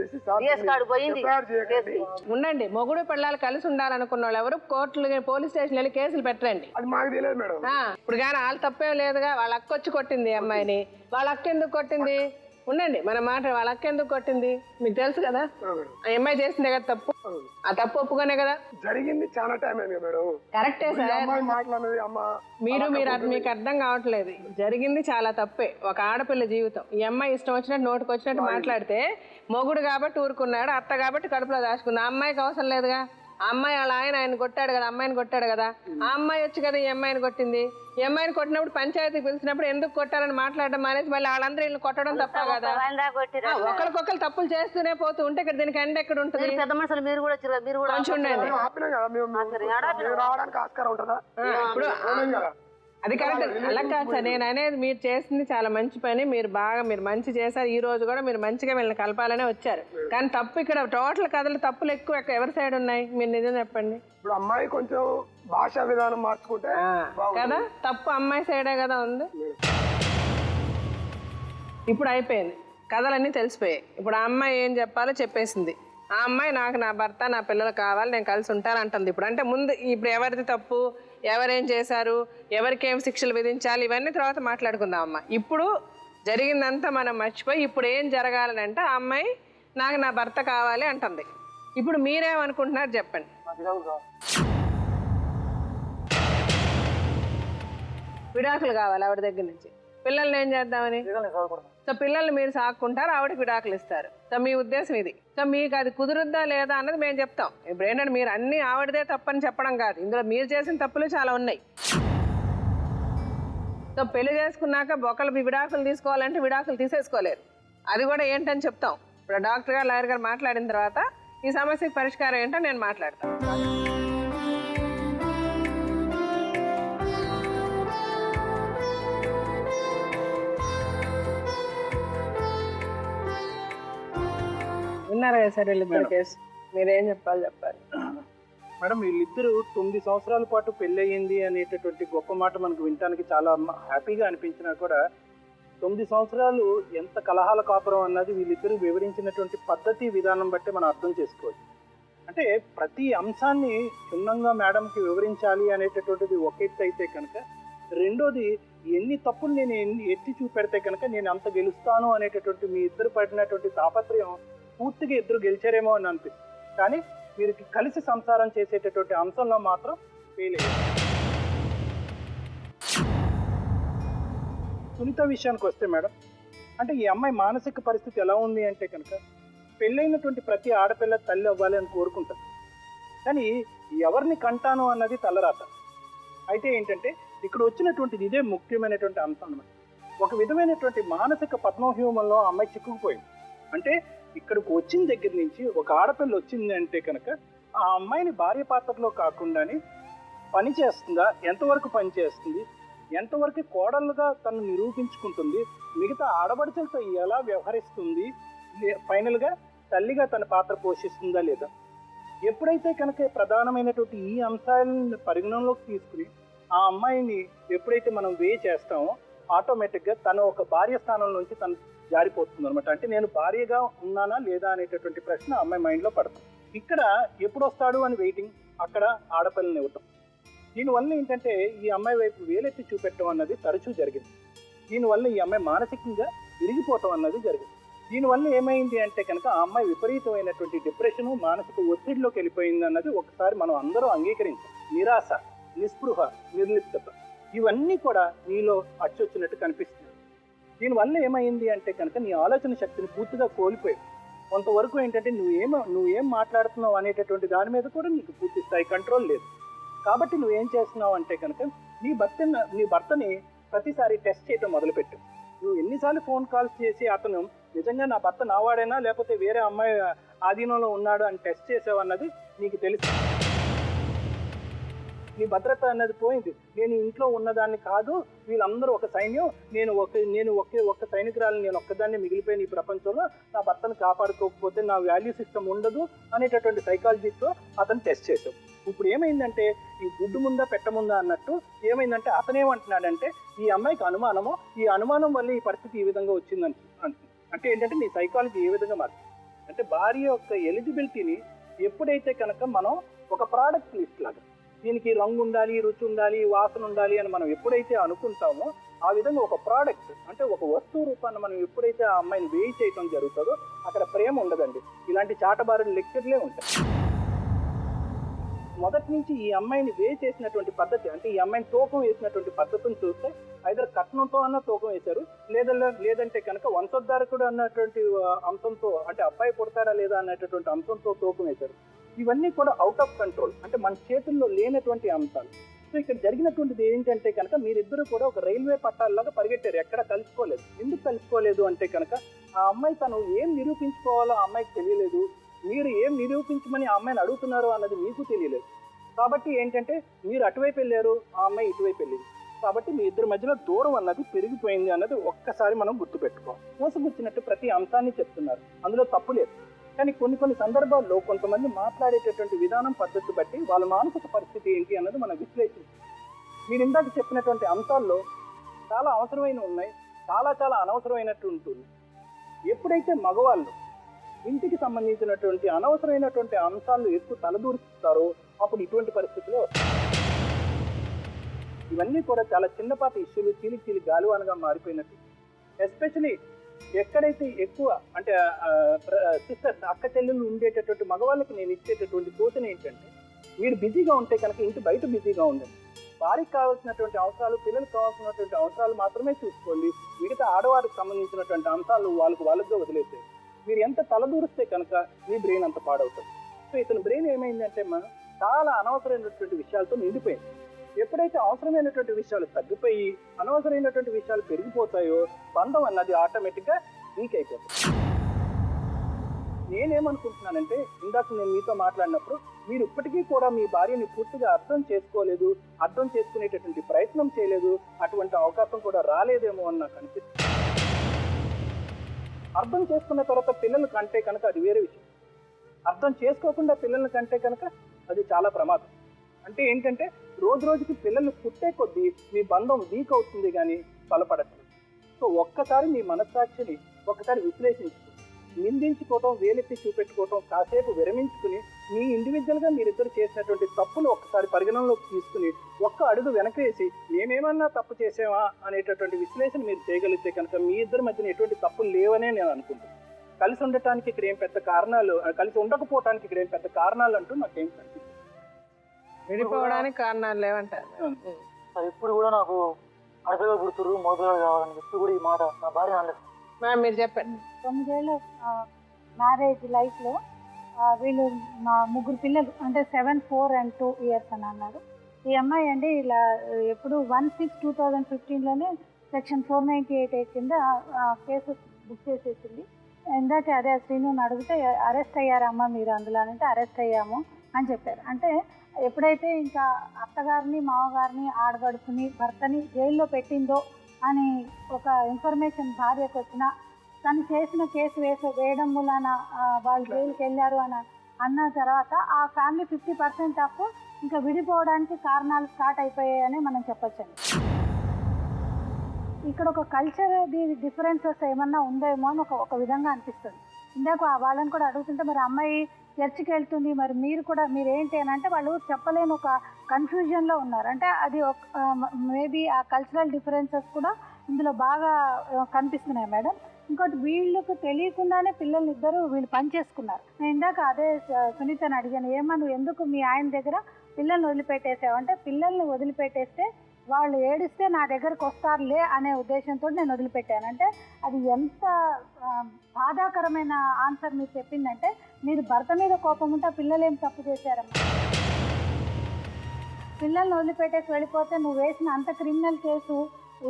Speaker 8: చేసి
Speaker 2: ఉండండి. మొగుడు పిల్లలు కలిసి ఉండాలనుకున్న వాళ్ళు ఎవరు కోర్టులు పోలీస్ స్టేషన్ వెళ్ళి కేసులు పెట్టండి.
Speaker 8: అది మాకు తెలియదు మేడం.
Speaker 2: ఇప్పుడు కానీ వాళ్ళు తప్పేం లేదుగా. వాళ్ళ అక్క వచ్చి కొట్టింది అమ్మాయిని. వాళ్ళ అక్క ఎందుకు కొట్టింది? ఉండండి, మన మాట. వాళ్ళ అక్క ఎందుకు కొట్టింది మీకు తెలుసు కదా. ఆ అమ్మాయి చేసిందే కదా తప్పు. ఆ తప్పు ఒప్పుకునే కదా
Speaker 8: జరిగింది. చాలా టైం అయింది మేడం.
Speaker 2: కరెక్టే సార్.
Speaker 8: అమ్మాయి మాట్లాడేది అమ్మ
Speaker 2: మీరు మీకు అర్థం కావట్లేదు. జరిగింది చాలా తప్పే. ఒక ఆడపిల్ల జీవితం. ఈ అమ్మాయి ఇష్టం వచ్చినట్టు నోటికి వచ్చినట్టు మాట్లాడితే మొగుడు కాబట్టి ఊరుకున్నాడు, అత్త కాబట్టి కడుపులో దాచుకుంది. ఆ అమ్మాయికి అవసరం లేదుగా. ఆ అమ్మాయి వాళ్ళ ఆయన కొట్టాడు కదా, అమ్మాయిని కొట్టాడు కదా. ఆ అమ్మాయి వచ్చి కదా ఈ అమ్మాయిని కొట్టింది. ఈ అమ్మాయిని కొట్టినప్పుడు పంచాయతీకి పిలిచినప్పుడు ఎందుకు కొట్టారని మాట్లాడడం మానేసి మళ్ళీ వాళ్ళందరూ వీళ్ళు కొట్టడం తప్ప కదా. ఒకరికొకరు తప్పులు చేస్తూనే పోతూ ఉంటే ఇక్కడ దీనికి ఎండ ఎక్కడ ఉంటుంది?
Speaker 7: పెద్ద మనుషులు మీరు కూడా
Speaker 2: కొంచెం ఉండండి.
Speaker 8: రావడానికి ఆస్కారం ఉంటుందా?
Speaker 2: ఇప్పుడు అది కరెక్ట్. అలా కాదు సార్, నేను అనేది మీరు చేసింది చాలా మంచి పని. మీరు మంచి చేశారు. ఈ రోజు కూడా మీరు మంచిగా వీళ్ళని కలపాలనే వచ్చారు. కానీ తప్పు ఇక్కడ టోటల్ కథలు తప్పులు ఎక్కువ ఎవరి సైడ్ ఉన్నాయి? మీరు నిజం చెప్పండి.
Speaker 8: ఇప్పుడు అమ్మాయి కొంచెం భాషా విధానం మార్చుకుంటే
Speaker 2: కదా, తప్పు అమ్మాయి సైడే కదా ఉంది. ఇప్పుడు అయిపోయింది, కథలన్నీ తెలిసిపోయాయి. ఇప్పుడు ఆ అమ్మాయి ఏం చెప్పాలో చెప్పేసింది. ఆ అమ్మాయి నాకు నా భర్త నా పిల్లలు కావాలి, నేను కలిసి ఉంటానంటుంది. ఇప్పుడు అంటే ముందు ఇప్పుడు ఎవరిది తప్పు, ఎవరేం చేశారు, ఎవరికేం శిక్షలు విధించాలి, ఇవన్నీ తర్వాత మాట్లాడుకుందాం అమ్మ. ఇప్పుడు జరిగిందంతా మనం మర్చిపోయి ఇప్పుడు ఏం జరగాలని అంటే ఆ అమ్మాయి నాకు నా భర్త కావాలి అంటుంది. ఇప్పుడు మీరేమనుకుంటున్నారు చెప్పండి. విడాకులు కావాలి ఆవిడ దగ్గర నుంచి. పిల్లల్ని ఏం చేద్దామని? సో పిల్లల్ని మీరు సాక్కుంటారు, ఆవిడకి విడాకులు ఇస్తారు. సో మీ ఉద్దేశం ఇది. సో మీకు అది కుదురుద్దా లేదా అన్నది మేము చెప్తాం. ఇప్పుడు ఏంటంటే మీరు అన్ని ఆవిడదే తప్పని చెప్పడం కాదు, ఇందులో మీరు చేసిన తప్పులు చాలా ఉన్నాయి. సో పెళ్లి చేసుకున్నాక ఒకళ్ళు విడాకులు తీసుకోవాలంటే విడాకులు తీసేసుకోలేరు. అది కూడా ఏంటని చెప్తాం. ఇప్పుడు డాక్టర్ గారు లాయర్ గారు మాట్లాడిన తర్వాత ఈ సమస్యకి పరిష్కారం ఏంటో నేను మాట్లాడతాను. విన్నారు కదా సార్ వీళ్ళిద్దరు కేసు. మీరేం చెప్పాలి?
Speaker 9: మేడం, వీళ్ళిద్దరూ 9 సంవత్సరాల పాటు పెళ్ళయింది అనేటటువంటి గొప్ప మాట మనకు వినటానికి చాలా హ్యాపీగా అనిపించినా కూడా 9 సంవత్సరాలు ఎంత కలహాల కాపురం అన్నది వీళ్ళిద్దరూ వివరించినటువంటి పద్ధతి విధానం బట్టి మనం అర్థం చేసుకోవచ్చు. అంటే ప్రతి అంశాన్ని క్షుణ్ణంగా మేడంకి వివరించాలి అనేటటువంటిది ఒక ఎత్తు అయితే కనుక, రెండోది ఎన్ని తప్పులు నేను ఎత్తి చూపెడితే కనుక నేను అంత గెలుస్తాను అనేటటువంటి మీ ఇద్దరు పడినటువంటి తాపత్రయం పూర్తిగా ఇద్దరు గెలిచారేమో అని అనిపిస్తుంది. కానీ మీరు కలిసి సంసారం చేసేటటువంటి అంశంలో మాత్రం ఫెయిల్ అయ్యారు. సునీత విషయానికి వస్తే మేడం, అంటే ఈ అమ్మాయి మానసిక పరిస్థితి ఎలా ఉంది అంటే కనుక, పెళ్ళైనటువంటి ప్రతి ఆడపిల్ల తల్లి అవ్వాలి అని కోరుకుంటారు. కానీ ఎవరిని కంటాను అన్నది తలరాత. అయితే ఏంటంటే ఇక్కడ వచ్చినటువంటిది ఇదే ముఖ్యమైనటువంటి అంశం అన్నమాట. ఒక విధమైనటువంటి మానసిక పద్మవ్యూహంలో ఆ అమ్మాయి చిక్కుకుపోయింది. అంటే ఇక్కడికి వచ్చిన దగ్గర నుంచి ఒక ఆడపిల్ల వచ్చింది అంటే కనుక ఆ అమ్మాయిని భార్య పాత్రలో కాకుండానే పని చేస్తుందా, ఎంతవరకు పని చేస్తుంది, ఎంతవరకు కోడళ్ళుగా తను నిరూపించుకుంటుంది, మిగతా ఆడబడుచులతో ఎలా వ్యవహరిస్తుంది, ఫైనల్గా తల్లిగా తన పాత్ర పోషిస్తుందా లేదా. ఎప్పుడైతే కనుక ప్రధానమైనటువంటి ఈ అంశాలను పరిగణనలోకి తీసుకుని ఆ అమ్మాయిని ఎప్పుడైతే మనం చేస్తామో ఆటోమేటిక్గా తను ఒక భార్య స్థానం నుంచి తను జారిపోతుంది అనమాట. అంటే నేను భార్యగా ఉన్నానా లేదా అనేటటువంటి ప్రశ్న అమ్మాయి మైండ్లో పడుతుంది. ఇక్కడ ఎప్పుడు వస్తాడు అని వెయిటింగ్, అక్కడ ఆడపిల్లని ఇవ్వటం. దీనివల్ల ఏంటంటే ఈ అమ్మాయి వైపు వేలెత్తి చూపెట్టడం అన్నది తరచూ జరిగింది. దీనివల్ల ఈ అమ్మాయి మానసికంగా విరిగిపోవటం అన్నది జరిగింది. దీనివల్ల ఏమైంది అంటే కనుక ఆ అమ్మాయి విపరీతమైనటువంటి డిప్రెషను, మానసిక ఒత్తిడిలోకి వెళ్ళిపోయింది అన్నది ఒకసారి మనం అందరూ అంగీకరించాం. నిరాశ, నిస్పృహ, నిర్లిప్తత ఇవన్నీ కూడా నీలో అచ్చొచ్చినట్టు కనిపిస్తుంది. దీనివల్ల ఏమైంది అంటే కనుక నీ ఆలోచన శక్తిని పూర్తిగా కోల్పోయావు. కొంతవరకు ఏంటంటే నువ్వేం మాట్లాడుతున్నావు అనేటటువంటి దాని మీద కూడా నీకు పూర్తి స్థాయి కంట్రోల్ లేదు. కాబట్టి నువ్వేం చేస్తున్నావు అంటే కనుక నీ భర్తని ప్రతిసారి టెస్ట్ చేయడం మొదలుపెట్టు. నువ్వు ఎన్నిసార్లు ఫోన్ కాల్స్ చేసి అతను నిజంగా నా భర్త నావాడైనా లేకపోతే వేరే అమ్మాయి ఆధీనంలో ఉన్నాడు అని టెస్ట్ చేసావన్నది నీకు తెలుసు. నీ భద్రత అన్నది పోయింది. నేను ఇంట్లో ఉన్నదాన్ని కాదు, వీళ్ళందరూ ఒక సైన్యం, నేను ఒక్క సైనికురాలు, నేను ఒక్కదాన్ని మిగిలిపోయిన ఈ ప్రపంచంలో నా భర్తను కాపాడుకోకపోతే నా వాల్యూ సిస్టమ్ ఉండదు అనేటటువంటి సైకాలజీతో అతను టెస్ట్ చేసావు. ఇప్పుడు ఏమైందంటే ఈ గుడ్డు ముందా పెట్టముందా అన్నట్టు ఏమైందంటే అతనేమంటున్నాడంటే ఈ అమ్మాయికి అనుమానమో, ఈ అనుమానం వల్ల ఈ పరిస్థితి ఈ విధంగా వచ్చిందని అంటే ఏంటంటే నీ సైకాలజీ ఏ విధంగా మారుతుంది అంటే భార్య యొక్క ఎలిజిబిలిటీని ఎప్పుడైతే కనుక మనం ఒక ప్రోడక్ట్ లిస్ట్ లాగా దీనికి రంగు ఉండాలి, రుచి ఉండాలి, వాసన ఉండాలి అని మనం ఎప్పుడైతే అనుకుంటామో ఆ విధంగా ఒక ప్రోడక్ట్ అంటే ఒక వస్తువు రూపాన్ని మనం ఎప్పుడైతే ఆ అమ్మాయిని వేయి చేయటం జరుగుతుందో అక్కడ ప్రేమ ఉండదండి. ఇలాంటి చాటబారు లెక్చర్లే ఉంటాయి. మొదటి నుంచి ఈ అమ్మాయిని వే చేసినటువంటి పద్ధతి అంటే ఈ అమ్మాయిని తూకం వేసినటువంటి పద్ధతిని చూస్తే ఐదర్ కట్నంతో అన్న తూకం వేశారు, లేదంటే కనుక వంశోద్ధారకుడు అన్నటువంటి అంశంతో అంటే అబ్బాయి పుడతాడా లేదా అన్నటువంటి అంశంతో తూకం వేశారు. ఇవన్నీ కూడా అవుట్ ఆఫ్ కంట్రోల్ అంటే మన చేతుల్లో లేనటువంటి అంశాలు. సో ఇక్కడ జరిగినటువంటిది ఏంటంటే కనుక మీరిద్దరూ కూడా ఒక రైల్వే పట్టాల్లాగా పరిగెట్టారు, ఎక్కడ కలుసుకోలేదు. ఎందుకు కలుసుకోలేదు అంటే కనుక ఆ అమ్మాయి తను ఏం నిరూపించుకోవాలో ఆ అమ్మాయికి తెలియలేదు, మీరు ఏం నిరూపించమని ఆ అమ్మాయిని అడుగుతున్నారు అన్నది మీకు తెలియలేదు. కాబట్టి ఏంటంటే మీరు అటువైపు వెళ్ళారు, ఆ అమ్మాయి ఇటువైపు వెళ్ళింది. కాబట్టి మీ ఇద్దరి మధ్యలో దూరం అన్నది పెరిగిపోయింది అన్నది ఒక్కసారి మనం గుర్తుపెట్టుకోవాలి. మోసగుచ్చినట్టు ప్రతి అంశాన్ని చెప్తున్నారు, అందులో తప్పు లేదు. కానీ కొన్ని సందర్భాల్లో కొంతమంది మాట్లాడేటటువంటి విధానం పద్ధతి బట్టి వాళ్ళ మానసిక పరిస్థితి ఏంటి అన్నది మనం విశ్లేషించాలి. మీరు ఇందాక చెప్పినటువంటి అంశాల్లో చాలా అవసరమైనవి ఉన్నాయి, చాలా అనవసరమైనట్టు ఉంటుంది. ఎప్పుడైతే మగవాళ్ళు ఇంటికి సంబంధించినటువంటి అనవసరమైనటువంటి అంశాలు ఎక్కువ తలదూరుస్తారో అప్పుడు ఇటువంటి పరిస్థితులు ఇవన్నీ కూడా చాలా చిన్నపాటి ఇష్యూలు చీలి గాలువానగా మారిపోయినట్టు. ఎస్పెషలీ ఎక్కడైతే ఎక్కువ అంటే సిస్టర్స్ అక్క చెల్లెళ్ళు ఉండేటటువంటి మగవాళ్ళకి నేను ఇచ్చేటటువంటి సూచన ఏంటంటే మీరు బిజీగా ఉంటే కనుక ఇంటి బయట బిజీగా ఉండండి. వారికి కావాల్సినటువంటి అవసరాలు, పిల్లలకు కావాల్సినటువంటి అవసరాలు మాత్రమే చూసుకోండి. మిగతా ఆడవారికి సంబంధించినటువంటి అంశాలు వాళ్ళుగా వదిలేసాయి. మీరు ఎంత తలదూరిస్తే కనుక మీ బ్రెయిన్ అంత పాడవుతుంది. సో ఇతని బ్రెయిన్ ఏమైందంటే చాలా అనవసరమైనటువంటి విషయాలతో నిండిపోయింది. ఎప్పుడైతే అవసరమైనటువంటి విషయాలు తగ్గిపోయి అనవసరమైనటువంటి విషయాలు పెరిగిపోతాయో బంధం అన్నది ఆటోమేటిక్గా వీక్ అయిపోతుంది. నేనేమనుకుంటున్నానంటే ఇందాక నేను మీతో మాట్లాడినప్పుడు మీరు ఇప్పటికీ కూడా మీ భార్యని పూర్తిగా అర్థం చేసుకోలేదు, అర్థం చేసుకునేటటువంటి ప్రయత్నం చేయలేదు, అటువంటి అవకాశం కూడా రాలేదేమో అని నాకు అనిపిస్తుంది. అర్థం చేసుకున్న తర్వాత పిల్లల కంటే కనుక అది వేరే విషయం. అర్థం చేసుకోకుండా పిల్లల కంటే కనుక అది చాలా ప్రమాదం. అంటే ఏంటంటే రోజుకి పిల్లలు పుట్టే కొద్దీ మీ బంధం వీక్ అవుతుంది కానీ బలపడట్లేదు. సో ఒక్కసారి మీ మనస్సాక్షిని ఒకసారి విశ్లేషించుకుని నిందించుకోవటం, వేలెత్తి చూపెట్టుకోవటం కాసేపు విరమించుకుని మీ ఇండివిజువల్గా మీరిద్దరు చేసినటువంటి తప్పులు ఒక్కసారి పరిగణనలోకి తీసుకుని ఒక్క అడుగు వెనకేసి మేమేమన్నా తప్పు చేసామా అనేటటువంటి విశ్లేషణ మీరు చేయగలిగితే కనుక మీ ఇద్దరి మధ్యన ఎటువంటి తప్పులు లేవనే నేను అనుకుంటున్నాను. కలిసి ఉండటానికి ఇక్కడ ఏం పెద్ద కారణాలు, కలిసి ఉండకపోవటానికి ఇక్కడ ఏం పెద్ద కారణాలు అంటూ నాకేం కనిపిస్తుంది.
Speaker 2: విడిపోవడానికి కారణాలు లేవంటారు.
Speaker 6: ఇప్పుడు కూడా నాకు అడపగా పుడుతురు మోదలు కావాలని చెప్పి కూడా ఈ మాట నా భార్య అనలేదు.
Speaker 2: మ్యామ్ మీరు చెప్పండి.
Speaker 10: 9 ఏళ్ళ మ్యారేజ్ లైఫ్లో వీళ్ళు మా 3 పిల్లలు అంటే 7, 4 and 2 years అని అన్నారు. ఈ అమ్మాయి అండి ఇలా ఎప్పుడు 1/6/2015లోనే సెక్షన్ 498A కింద కేసు బుక్ చేసేసింది. ఇందాక అదే శ్రీను అడిగితే అరెస్ట్ అయ్యారమ్మా మీరు అందులో అంటే అరెస్ట్ అయ్యాము అని చెప్పారు. అంటే ఎప్పుడైతే ఇంకా అత్తగారిని, మామగారిని, ఆడగడుపుని, భర్తని జైల్లో పెట్టిందో అని ఒక ఇన్ఫర్మేషన్ భార్యకు వచ్చినా తను చేసిన కేసు వేయడం మూలాన వాళ్ళు జైలుకి వెళ్ళారు అని అన్న తర్వాత ఆ ఫ్యామిలీ 50% ఆఫ్ ఇంకా విడిపోవడానికి కారణాలు స్టార్ట్ అయిపోయాయని మనం చెప్పొచ్చండి. ఇక్కడ ఒక కల్చర్ డిఫరెన్సెస్ ఏమన్నా ఉందేమో అని ఒక విధంగా అనిపిస్తుంది. ఇందాక వాళ్ళని కూడా అడుగుతుంటే మరి అమ్మాయి చర్చికి వెళ్తుంది, మరి మీరు ఏంటి అని అంటే వాళ్ళు చెప్పలేని ఒక కన్ఫ్యూజన్లో ఉన్నారు. అంటే అది మేబీ ఆ కల్చరల్ డిఫరెన్సెస్ కూడా ఇందులో బాగా కనిపిస్తున్నాయి మేడం. ఇంకోటి వీళ్ళకు తెలియకుండానే పిల్లల్ని ఇద్దరు వీళ్ళు పనిచేసుకున్నారు. నేను ఇందాక అదే సునీతని అడిగాను, ఏమన్నా నువ్వు ఎందుకు మీ ఆయన దగ్గర పిల్లల్ని వదిలిపెట్టేసావు అంటే పిల్లల్ని వదిలిపెట్టేస్తే వాళ్ళు ఏడిస్తే నా దగ్గరకు వస్తారులే అనే ఉద్దేశంతో నేను వదిలిపెట్టాను. అంటే అది ఎంత బాధాకరమైన ఆన్సర్ మీరు చెప్పిందంటే మీరు భర్త మీద కోపం ఉంటే పిల్లలు ఏం తప్పు చేశారమ్మా. పిల్లల్ని వదిలిపెట్టేసి వెళ్ళిపోతే నువ్వు వేసిన అంత క్రిమినల్ కేసు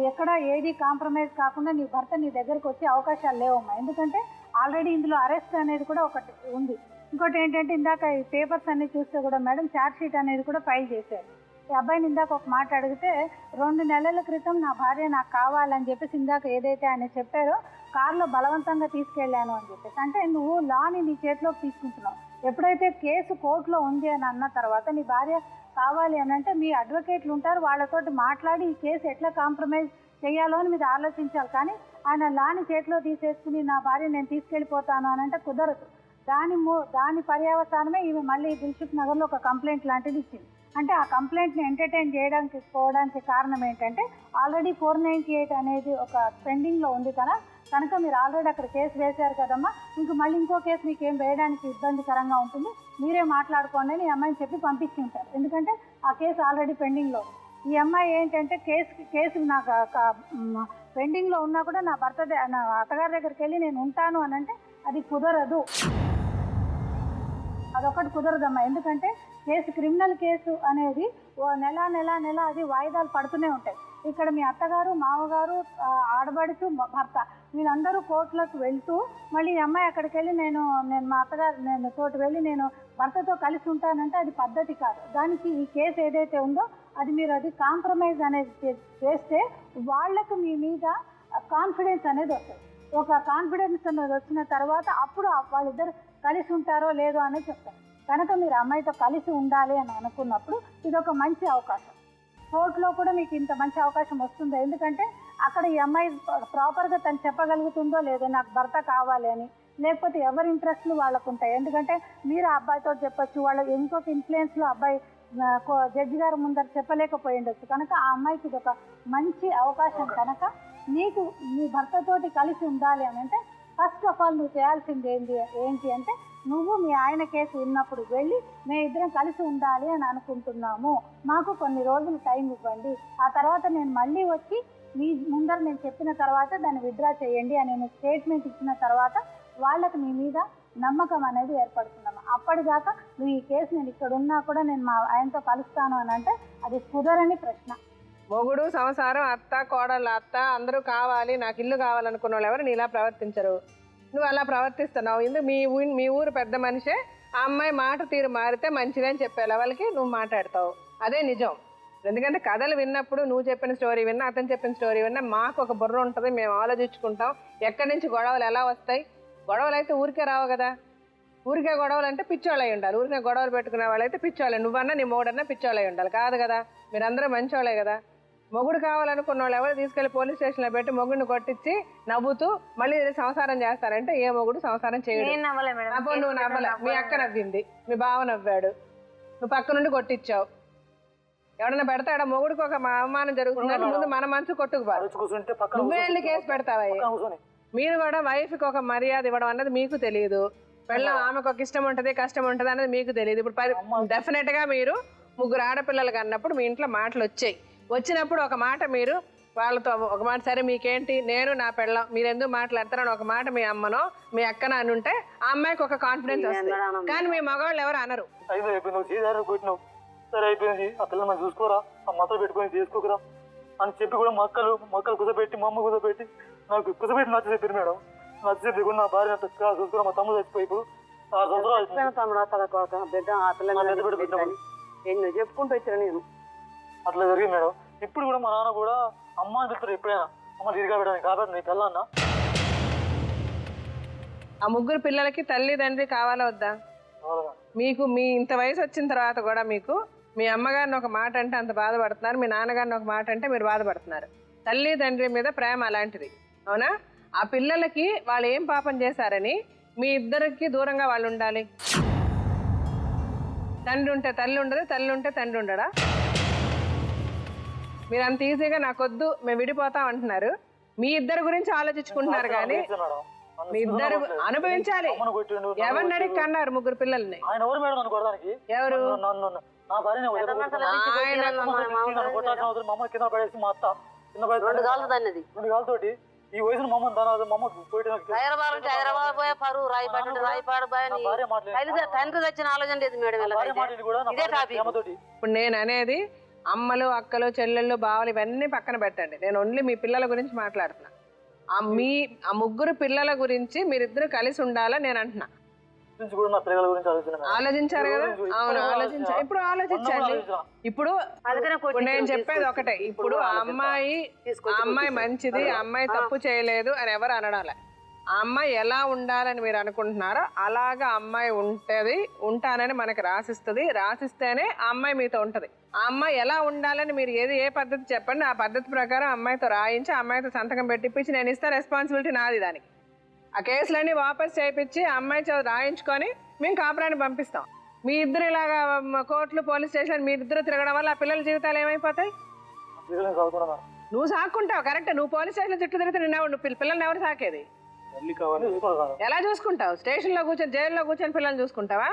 Speaker 10: ఎక్కడ ఏది కాంప్రమైజ్ కాకుండా నీ భర్త నీ దగ్గరకు వచ్చే అవకాశాలు లేవమ్మా. ఎందుకంటే ఆల్రెడీ ఇందులో అరెస్ట్ అనేది కూడా ఒకటి ఉంది. ఇంకోటి ఏంటంటే ఇందాక ఈ పేపర్స్ అన్ని చూస్తే కూడా మేడం ఛార్జ్ షీట్ అనేది కూడా ఫైల్ చేశారు. ఈ అబ్బాయిని ఇందాక ఒక మాట అడిగితే 2 నెలల క్రితం నా భార్య నాకు కావాలని చెప్పేసి ఇందాక ఏదైతే ఆయన చెప్పారో కారులో బలవంతంగా తీసుకెళ్ళాను అని చెప్పేసి, అంటే నువ్వు లాని నీ చేతిలోకి తీసుకుంటున్నావు. ఎప్పుడైతే కేసు కోర్టులో ఉంది అని అన్న తర్వాత నీ భార్య కావాలి అని అంటే మీ అడ్వకేట్లు ఉంటారు, వాళ్ళతోటి మాట్లాడి ఈ కేసు ఎట్లా కాంప్రమైజ్ చేయాలో అని మీరు ఆలోచించాలి. కానీ ఆయన లాని చేతిలో తీసేసుకుని నా భార్య నేను తీసుకెళ్ళిపోతాను అని అంటే కుదరదు. దాని పర్యవసానమే ఈమె మళ్ళీ దిల్సుఖ్ నగర్లో ఒక కంప్లైంట్ లాంటిది ఇచ్చింది. అంటే ఆ కంప్లైంట్ని ఎంటర్టైన్ పోవడానికి కారణం ఏంటంటే ఆల్రెడీ 498 అనేది ఒక పెండింగ్లో ఉంది కనుక మీరు ఆల్రెడీ అక్కడ కేసు వేశారు కదమ్మా, మళ్ళీ ఇంకో కేసు మీకు ఏం వేయడానికి ఇబ్బందికరంగా ఉంటుంది, మీరే మాట్లాడుకోండి అని ఈ అమ్మాయిని చెప్పి పంపించి ఉంటారు. ఎందుకంటే ఆ కేసు ఆల్రెడీ పెండింగ్లో ఉంది. ఈ అమ్మాయి ఏంటంటే కేసు నాకు పెండింగ్లో ఉన్నా కూడా నా నా అత్తగారి దగ్గరికి వెళ్ళి నేను ఉంటాను అని అంటే అది కుదరదు. అదొకటి కుదరదమ్మా. ఎందుకంటే క్రిమినల్ కేసు అనేది నెల అది వాయిదాలు పడుతూనే ఉంటాయి. ఇక్కడ మీ అత్తగారు, మామగారు, ఆడబడుచు, భర్త వీళ్ళందరూ కోర్టులకు వెళ్తూ మళ్ళీ ఈ అమ్మాయి అక్కడికి వెళ్ళి నేను మా అత్తగారు తోటి వెళ్ళి నేను భర్తతో కలిసి ఉంటానంటే అది పద్ధతి కాదు. దానికి ఈ కేసు ఏదైతే ఉందో అది కాంప్రమైజ్ అనేది చేస్తే వాళ్లకు మీ మీద కాన్ఫిడెన్స్ అనేది వస్తుంది. ఒక కాన్ఫిడెన్స్ అనేది వచ్చిన తర్వాత అప్పుడు వాళ్ళిద్దరు కలిసి ఉంటారో లేదో అనేది చెప్తారు. కనుక మీరు అమ్మాయితో కలిసి ఉండాలి అని అనుకున్నప్పుడు ఇది ఒక మంచి అవకాశం. కోర్టులో కూడా మీకు ఇంత మంచి అవకాశం వస్తుంది. ఎందుకంటే అక్కడ ఈ అమ్మాయి ప్రాపర్గా తను చెప్పగలుగుతుందో లేదో నాకు భర్త కావాలి అని, లేకపోతే ఎవరి ఇంట్రెస్ట్లు వాళ్ళకు ఉంటాయి. ఎందుకంటే మీరు ఆ అబ్బాయితో చెప్పచ్చు, వాళ్ళ ఇంకొక ఇన్ఫ్లుయెన్స్లో అబ్బాయి జడ్జి గారి ముందర చెప్పలేకపోయి ఉండొచ్చు. కనుక ఆ అమ్మాయికి ఇది ఒక మంచి అవకాశం. కనుక నీకు మీ భర్తతోటి కలిసి ఉండాలి అని అంటే ఫస్ట్ ఆఫ్ ఆల్ నువ్వు చేయాల్సింది ఏంటి అంటే నువ్వు మీ ఆయన కేసు ఉన్నప్పుడు వెళ్ళి మేము ఇద్దరం కలిసి ఉండాలి అని అనుకుంటున్నాము, మాకు కొన్ని రోజులు టైం ఇవ్వండి, ఆ తర్వాత నేను మళ్ళీ వచ్చి మీ ముందర నేను చెప్పిన తర్వాత దాన్ని విత్డ్రా చేయండి అని నేను స్టేట్మెంట్ ఇచ్చిన తర్వాత వాళ్ళకి మీ మీద నమ్మకం అనేది ఏర్పడుతున్నాము. అప్పటిదాకా నువ్వు ఈ కేసు నేను ఇక్కడ ఉన్నా కూడా నేను మా ఆయనతో కలుస్తాను అని అంటే అది కుదరని ప్రశ్న.
Speaker 2: మొగుడు, సంసారం, అత్త, కోడళ్ళ అత్త అందరూ కావాలి, నాకు ఇల్లు కావాలనుకున్న వాళ్ళు ఎవరు నీలా ప్రవర్తించరు. నువ్వు అలా ప్రవర్తిస్తున్నావు. ఎందుకు మీ ఊరు పెద్ద మనిషే ఆ అమ్మాయి మాట తీరు మారితే మంచిది అని చెప్పే లెవెల్కి నువ్వు మాట్లాడతావు. అదే నిజం. ఎందుకంటే కథలు విన్నప్పుడు నువ్వు చెప్పిన స్టోరీ విన్నా, అతను చెప్పిన స్టోరీ విన్నా మాకు ఒక బుర్ర ఉంటుంది, మేము ఆలోచించుకుంటాం ఎక్కడి నుంచి గొడవలు ఎలా వస్తాయి. గొడవలు అయితే ఊరికే రావు కదా. ఊరికే గొడవలు అంటే పిచ్చోళ్ళు అయి ఉండాలి. ఊరికే గొడవలు పెట్టుకునే వాళ్ళైతే పిచ్చోళ్ళే. నువ్వన్నా నీ మొగుడన్నా పిచ్చోళ్ళు అయి ఉండాలి. కాదు కదా, మీరందరూ మంచోళ్ళే కదా. మొగుడు కావాలనుకున్న వాళ్ళు ఎవరు తీసుకెళ్లి పోలీస్ స్టేషన్లో పెట్టి మొగుడిని కొట్టించి నవ్వుతూ మళ్ళీ సంసారం చేస్తారంటే ఏ మొగుడు సంసారం చేయడు. అప్పుడు నువ్వు నవ్వలే, మీ అక్క నవ్వింది, మీ బావ నవ్వాడు, నువ్వు పక్క నుండి కొట్టించావు. ఎవడన్నా పెడతాడా? మొగుడికి ఒక అవమానం జరుగుతుందని ముందు మన మనసు కొట్టుకుపోరు. నువ్వే వెళ్ళి కేసు పెడతావా? మీరు కూడా వైఫ్కి ఒక మర్యాద ఇవ్వడం అన్నది మీకు తెలియదు. పెళ్ళం ఆమెకు ఒక ఇష్టం ఉంటుంది, కష్టం ఉంటుంది అనేది మీకు తెలియదు. ఇప్పుడు డెఫినెట్గా మీరు 3 ఆడపిల్లలు కన్నప్పుడు మీ ఇంట్లో మాటలు వచ్చాయి. వచ్చినప్పుడు ఒక మాట మీరు వాళ్ళతో ఒక మాట, సరే మీకేంటి, నేను నా పెళ్ళం, మీరు ఎందుకు మాట్లాడతారని ఒక మాట మీ అమ్మనో మీ అక్కనో అని ఉంటే ఆ అమ్మాయికి ఒక కాన్ఫిడెన్స్ వస్తుంది. కానీ మీ మగవాళ్ళు ఎవరు అనరు.
Speaker 6: సరే అయిపోయింది, ఆ పిల్లలు మనం చూసుకోరా, ఆ మతలు పెట్టుకొని చేసుకోకరా అని చెప్పి కూడా మక్కలు కుదపెట్టి మా అమ్మ కుదపెట్టి నాకు కుదపెట్టి నచ్చ చెప్పారు మేడం. నచ్చ చెప్పి కూడా నా భార్య చూసుకురా, మా తమ్ముడు చచ్చిపోయి ఇప్పుడు 6 సంవత్సరాలు
Speaker 7: చెప్పుకుంటూ వచ్చాను నేను.
Speaker 6: అట్లా జరిగింది మేడం. ఇప్పుడు కూడా మా నాన్న కూడా అమ్మ అని చెప్తారు ఎప్పుడైనా, అమ్మ తిరిగా పెట్టాను కాబట్టి నీ పిల్ల అన్న.
Speaker 2: ఆ 3 పిల్లలకి తల్లిదండ్రి కావాలా వద్దా? మీకు మీ ఇంత వయసు వచ్చిన తర్వాత కూడా మీకు మీ అమ్మగారిని ఒక మాట అంటే అంత బాధపడుతున్నారు, మీ నాన్నగారిని ఒక మాట అంటే మీరు బాధపడుతున్నారు. తల్లిదండ్రి మీద ప్రేమ అలాంటిది, అవునా? ఆ పిల్లలకి వాళ్ళు ఏం పాపం చేశారని మీ ఇద్దరికి దూరంగా వాళ్ళు ఉండాలి. తండ్రి ఉంటే తల్లి ఉండదు, తల్లి ఉంటే తండ్రి ఉండడా? మీరు అంత ఈజీగా నాకొద్దు మేము విడిపోతాం అంటున్నారు. మీ ఇద్దరు గురించి ఆలోచించుకుంటున్నారు కానీ మీ ఇద్దరు అనుభవించాలి. ఎవరిని అడిగి కన్నారు 3 పిల్లల్ని? ఎవరు?
Speaker 6: ఈ వయసు
Speaker 7: తండ్రి తెచ్చిన ఆలోచన లేదు మేడం.
Speaker 2: ఇప్పుడు నేను అనేది అమ్మలు అక్కలు చెల్లెళ్ళు బావలు ఇవన్నీ పక్కన పెట్టండి. నేను ఓన్లీ మీ పిల్లల గురించి మాట్లాడుతున్నా. ఆ ముగ్గురు పిల్లల గురించి మీరిద్దరు కలిసి ఉండాలని నేను అంటున్నా. ఆలోచించారు కదా? అవును, ఆలోచించారు. ఇప్పుడు ఆలోచించండి. ఇప్పుడు నేను చెప్పేది ఒకటే, ఇప్పుడు ఆ అమ్మాయి మంచిది, ఆ అమ్మాయి తప్పు చేయలేదు అని ఎవరు అనడాలి. ఆ అమ్మాయి ఎలా ఉండాలని మీరు అనుకుంటున్నారో అలాగా అమ్మాయి ఉంటానని మనకి రాసిస్తేనే ఆ అమ్మాయి మీతో ఉంటది. ఆ అమ్మాయి ఎలా ఉండాలని మీరు ఏ పద్ధతి చెప్పండి, ఆ పద్ధతి ప్రకారం అమ్మాయితో రాయించి అమ్మాయితో సంతకం పెట్టిపించి నేను ఇస్తా, రెస్పాన్సిబిలిటీ నాది. దానికి ఆ కేసులన్నీ వాపస్ చేయించి అమ్మాయి చేత రాయించుకొని మేము కాపురాన్ని పంపిస్తాం. మీ ఇద్దరు ఇలాగా కోర్టులు పోలీస్ స్టేషన్ మీ ఇద్దరు తిరగడం వల్ల ఆ పిల్లల జీవితాలు ఏమైపోతాయి? నువ్వు సాక్కుంటావు కరెక్ట్. నువ్వు పోలీస్ స్టేషన్ చుట్టూ తిరిగితే నువ్వు పిల్లల్ని ఎవరు సాకేది? ఎలా చూసుకుంటావు? స్టేషన్ లో కూర్చొని జైల్లో కూర్చొని పిల్లల్ని చూసుకుంటావా?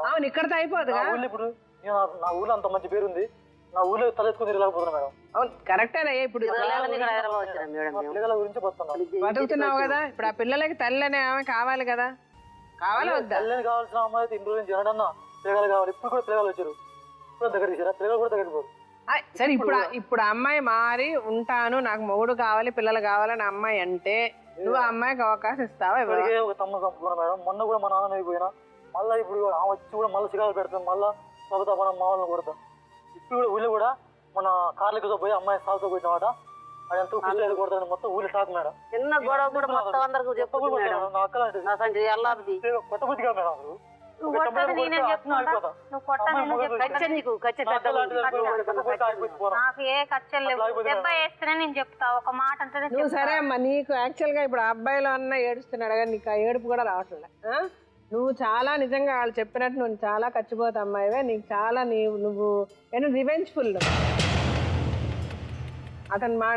Speaker 2: అవును, ఇక్కడతో అయిపోదుగా.
Speaker 6: నా ఊర్లో అంత మంచి పేరుంది, నా ఊర్లో తలెత్తుకుని తిరగలేకపోతున్నా మేడం.
Speaker 2: అవును కరెక్టేనా. ఇప్పుడు బతుకుతున్నావు కదా, ఇప్పుడు ఆ పిల్లలకి తల్లి అనే ఆమె కావాలి కదా. కావాలా వద్దా?
Speaker 6: తల్లిని కావాల్సిన అమ్మాయి అయితే ఇంట్లో నుంచి జనడన్నా పిల్లలు కావాలి. ఇప్పుడు కూడా పిల్లలు వచ్చారు, ఇప్పుడు దగ్గర తీసారా? పిల్లలు కూడా దగ్గర పోరు.
Speaker 2: సరే, ఇప్పుడు అమ్మాయి మారి ఉంటాను, నాకు మొగుడు కావాలి, పిల్లలు కావాలని అమ్మాయి అంటే నువ్వు ఆ అమ్మాయికి అవకాశం ఇస్తావా?
Speaker 6: ఒక తమ్ముడు చంపుకున్నా మేడం. మొన్న కూడా మా నాన్న అయిపోయినా మళ్ళీ ఇప్పుడు వచ్చి కూడా మళ్ళీ సిగాలు పెడతాం, మళ్ళీ సొంత మనం మా వాళ్ళని కొడతాం. ఇప్పుడు కూడా ఊళ్ళో కూడా మన కార్లకి పోయి అమ్మాయి సాగుతో పోయినమాట అది ఎంత కొడతాను మొత్తం ఊళ్ళో టాక్ మేడం.
Speaker 7: చిన్న గొడవ కూడా మొత్తం అందరికి చెప్పు మేడం.
Speaker 6: నా అక్కలు కొట్టబుద్ధి కాదు మేడం. అసలు
Speaker 4: నాకు ఏ కచ్చలు లేవు, దెబ్బ వేస్తేనే నేను చెప్తా ఒక మాట అంటే.
Speaker 2: నువ్వు సరే అమ్మా, నీకు యాక్చువల్ గా ఇప్పుడు అబ్బాయిలో అన్న ఏడుస్తున్నాడు కానీ నీకు ఆ ఏడుపు కూడా రావట్లే. నువ్వు చాలా నిజంగా వాళ్ళు చెప్పినట్టు నువ్వు చాలా ఖర్చుపోతా అమ్మాయివే. నీకు చాలా నువ్వు రివెంజ్ఫుల్.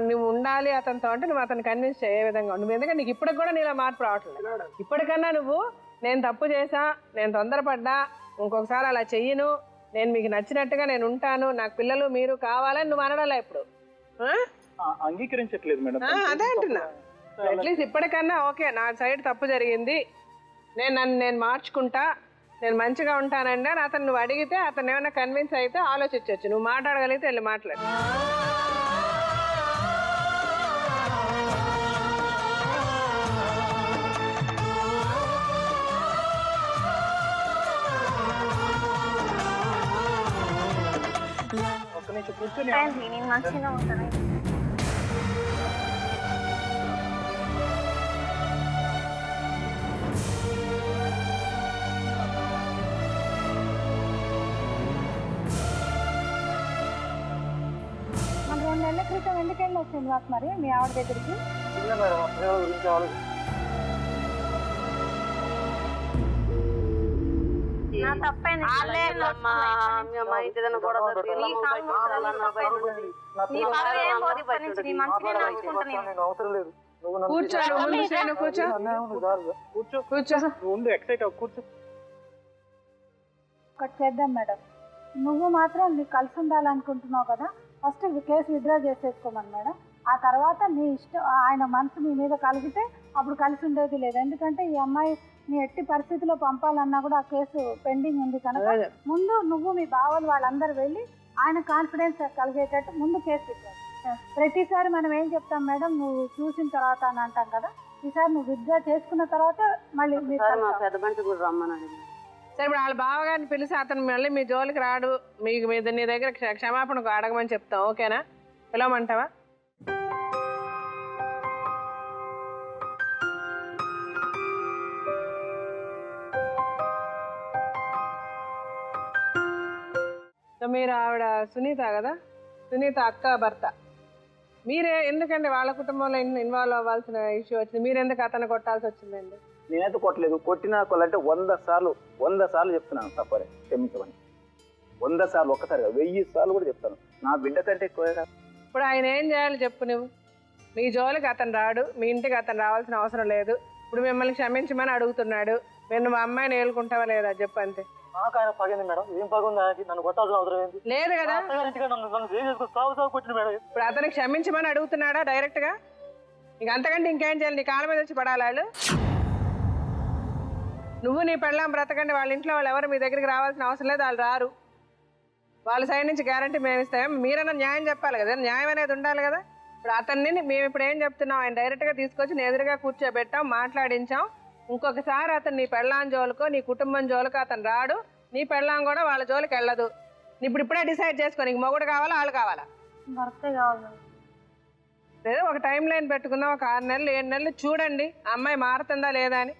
Speaker 2: నువ్వు ఉండాలి అతనితో అంటే నువ్వు అతను కన్విన్స్ చేయ విధంగా నువ్వు. ఎందుకంటే నీకు ఇప్పటికి కూడా నీలా మార్పు రావట్లేదు. ఇప్పటికన్నా నువ్వు నేను తప్పు చేసా, నేను తొందరపడ్డా, ఇంకొకసారి అలా చెయ్యను, నేను మీకు నచ్చినట్టుగా నేను ఉంటాను, నాకు పిల్లలు మీరు కావాలని నువ్వు అనడాలా ఇప్పుడు?
Speaker 9: అంగీకరించట్లేదు మేడం.
Speaker 2: అదే అంటున్నా. అట్లీస్ట్ ఇప్పటికన్నా ఓకే, నా సైడ్ తప్పు జరిగింది, నేను మార్చుకుంటా, నేను మంచిగా ఉంటానండి అని అతను నువ్వు అడిగితే అతను ఏమైనా కన్విన్స్ అయితే ఆలోచించవచ్చు. నువ్వు మాట్లాడగలిగితే వెళ్ళి మాట్లాడు.
Speaker 9: కూర్చొని
Speaker 4: నేను మంచిగా ఉంటాను.
Speaker 10: మన 2 నెలల క్రితం ఎందుకు వెళ్ళొచ్చు మరి మీ ఆవిడ దగ్గరికి? ఒకటి చేద్దాం మేడం, నువ్వు మాత్రం నీకు కలిసి ఉండాలనుకుంటున్నావు కదా, ఫస్ట్ కేసు విత్డ్రా చేసేసుకోమని మేడం. ఆ తర్వాత నీ ఇష్టం, ఆయన మనసు మీ మీద కలిగితే అప్పుడు కలిసి ఉండేది లేదు. ఎందుకంటే ఈ అమ్మాయి నీ ఎట్టి పరిస్థితిలో పంపాలన్నా కూడా ఆ కేసు పెండింగ్ ఉంది కనుక ముందు నువ్వు మీ బావలు వాళ్ళందరూ వెళ్ళి ఆయన కాన్ఫిడెన్స్ కలిగేటట్టు ముందు కేసు విత్డ్రా. ప్రతిసారి మనం ఏం చెప్తాం మేడం, నువ్వు చూసిన తర్వాత అని అంటాం కదా, ఈసారి నువ్వు విత్డ్రా చేసుకున్న తర్వాత మళ్ళీ
Speaker 7: పెద్ద బంటి కూడా రమ్మని.
Speaker 2: సరే, ఇప్పుడు వాళ్ళ బావగారిని పిలిచి అతను మళ్ళీ మీ జోలికి రాడు, మీకు నీ దగ్గర క్షమాపణ అడగమని చెప్తాం. ఓకేనా? పిలవమంటావా? మీరు ఆవిడ సునీత కదా, సునీత అక్క భర్త. మీరే ఎందుకండి వాళ్ళ కుటుంబంలో ఇన్వాల్వ్ అవ్వాల్సిన ఇష్యూ వచ్చింది? మీరు ఎందుకు అతను కొట్టాల్సి వచ్చిందండి?
Speaker 11: నేనైతే కొట్టలేదు. కొట్టినా కొల్లంటే 100 సార్లు చెప్తున్నాను తప్పరే, క్షమించమని. 100 సార్లు, ఒక్కసారి 1000 సార్లు కూడా చెప్తాను. నా బిడ్డ కంటే ఎక్కువ.
Speaker 2: ఇప్పుడు ఆయన ఏం చేయాలి చెప్పు నువ్వు? మీ జోలికి అతను రాడు, మీ ఇంటికి అతను రావాల్సిన అవసరం లేదు. ఇప్పుడు మిమ్మల్ని క్షమించమని అడుగుతున్నాడు, మీరు నువ్వు అమ్మాయిని ఏలుకుంటావా లేదా చెప్పు అంతే.
Speaker 6: నాకు ఆయన పగింది మేడం. ఏం పగుంది ఆయనకి? నన్ను కొట్టాల్సిన అవసరం ఏంటి?
Speaker 2: లేదు కదా.
Speaker 6: కొట్టిన మేడం.
Speaker 2: ఇప్పుడు అతను క్షమించమని అడుగుతున్నాడా డైరెక్ట్ గా? ఇంక అంతకంటే ఇంకేం చేయాలి? నీ కాళ్ళ మీద వచ్చి పడాలి వాళ్ళు. నువ్వు నీ పెళ్ళాం బ్రతకండి, వాళ్ళ ఇంట్లో వాళ్ళు ఎవరు మీ దగ్గరికి రావాల్సిన అవసరం లేదు, వాళ్ళు రారు. వాళ్ళ సైడ్ నుంచి గ్యారంటీ మేము ఇస్తాం. మీరన్నా న్యాయం చెప్పాలి కదా, న్యాయం అనేది ఉండాలి కదా. ఇప్పుడు అతన్ని మేము ఇప్పుడు ఏం చెప్తున్నాం, ఆయన డైరెక్ట్గా తీసుకొచ్చి నీ ఎదురుగా కూర్చోబెట్టాం, మాట్లాడించాం. ఇంకొకసారి అతను నీ పెళ్ళాం జోలుకో నీ కుటుంబం జోలుకో అతను రాడు, నీ పెళ్ళాం కూడా వాళ్ళ జోలికి వెళ్ళదు. ఇప్పుడు ఇప్పుడే డిసైడ్ చేసుకో, నీకు మొగుడు కావాలా వాళ్ళు కావాలా?
Speaker 4: భర్తే కావాలి.
Speaker 2: లేదా ఒక టైం లైన్ పెట్టుకుందాం, ఒక 6 నెలలు 7 నెలలు చూడండి ఆ అమ్మాయి మారుతుందా లేదా అని.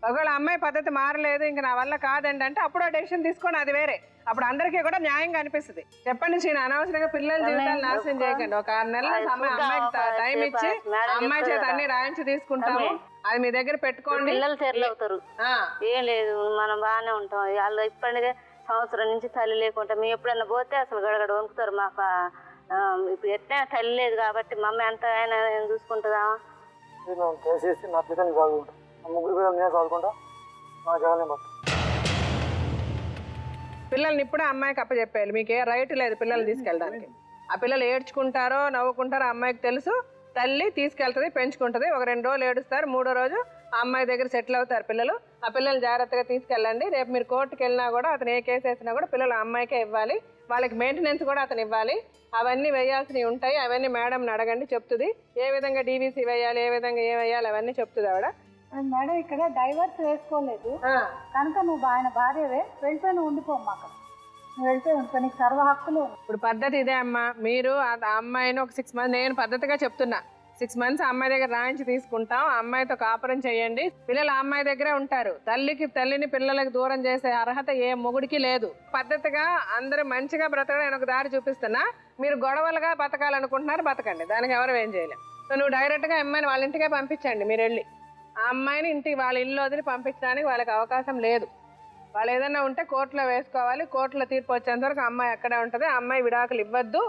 Speaker 2: ఒకవేళ అమ్మాయి పద్ధతి మారలేదు, ఇంక నా వల్ల కాదండి అంటే అప్పుడు డెసిషన్ తీసుకోండి, అది వేరే. అప్పుడు అందరికీ కూడా న్యాయంగా అనిపిస్తుంది. చెప్పండి శ్రీను, అనవసరంగా పిల్లల జీవితాలు నాశనం చేయకండి. ఒక 6 నెలల అమ్మాయికి టైం ఇచ్చి అమ్మాయి చేత అన్ని రాయించి తీసుకుంటాము, అది మీ దగ్గర పెట్టుకోండి.
Speaker 4: పిల్లలు తెరలు అవుతారు, ఏం లేదు మనం బాగానే ఉంటాం. వాళ్ళు ఇప్పటికే సంవత్సరం నుంచి తల్లి లేకుంటాం. మేము ఎప్పుడన్నా పోతే అసలు గడగడ వణుకుతారు. మాకు ఇప్పుడు ఎట్లయినా తల్లి లేదు కాబట్టి మా అమ్మ ఎంత అయినా చూసుకుంటుందా?
Speaker 6: చేసేసి నా పిల్లల్ని చదువుకుంటా, నా ముగ్గురు పిల్లలు నేను చదువుకుంటా, నా జగన్ బతుకు.
Speaker 2: పిల్లల్ని ఇప్పుడే అమ్మాయికి అప్పచెప్పేయాలి, మీకు ఏ రైట్ లేదు పిల్లల్ని తీసుకెళ్ళడానికి. ఆ పిల్లలు ఏడ్చుకుంటారో నవ్వుకుంటారో అమ్మాయికి తెలుసు. తల్లి తీసుకెళ్తుంది, పెంచుకుంటుంది. ఒక 2 రోజులు ఏడుస్తారు, 3వ రోజు ఆ అమ్మాయి దగ్గర సెటిల్ అవుతారు పిల్లలు. ఆ పిల్లలు జాగ్రత్తగా తీసుకెళ్ళండి. రేపు మీరు కోర్టుకు వెళ్ళినా కూడా అతను ఏ కేసు వేసినా కూడా పిల్లలు ఆ అమ్మాయికే ఇవ్వాలి. వాళ్ళకి మెయింటెనెన్స్ కూడా అతను ఇవ్వాలి. అవన్నీ వేయాల్సినవి ఉంటాయి, అవన్నీ మేడంని అడగండి, చెప్తుంది. ఏ విధంగా డీవీసీ వేయాలి, ఏ విధంగా ఏ వేయాలి అవన్నీ చెప్తుంది ఆవిడ.
Speaker 10: మేడం ఇక్కడ డైవర్స్ వేసుకోలేదు కనుక నువ్వు ఆయన భార్యవే, వెళ్ళిపోయి నువ్వు ఉండిపోమ్మా అక్కడ, నువ్వు వెళ్ళిపోయి ఉండిపో, నీకు సర్వ హక్కులు.
Speaker 2: ఇప్పుడు పద్ధతి ఇదే అమ్మా. మీరు ఆ అమ్మాయిని ఒక 6 months, నేను పద్ధతిగా చెప్తున్నా, 6 months ఆ అమ్మాయి దగ్గర రాయించి తీసుకుంటాం, ఆ అమ్మాయితో కాపురం చేయండి. పిల్లలు ఆ అమ్మాయి దగ్గరే ఉంటారు. తల్లిని పిల్లలకి దూరం చేసే అర్హత ఏ మొగుడికి లేదు. పద్ధతిగా అందరూ మంచిగా బ్రతకడం నేను ఒక దారి చూపిస్తున్నా. మీరు గొడవలుగా బతకాలనుకుంటున్నారు, బతకండి, దానికి ఎవరు ఏం చేయలేం. సో నువ్వు డైరెక్ట్గా అమ్మాయిని వాళ్ళ ఇంటికే పంపించండి. మీరు వెళ్ళి ఆ అమ్మాయిని ఇంటికి వాళ్ళ ఇల్లు వదిలి పంపించడానికి వాళ్ళకి అవకాశం లేదు. వాళ్ళు ఏదైనా ఉంటే కోర్టులో వేసుకోవాలి. కోర్టులో తీర్పు వచ్చేంత వరకు అమ్మాయి అక్కడే ఉంటుంది. ఆ అమ్మాయి విడాకులు ఇవ్వద్దు,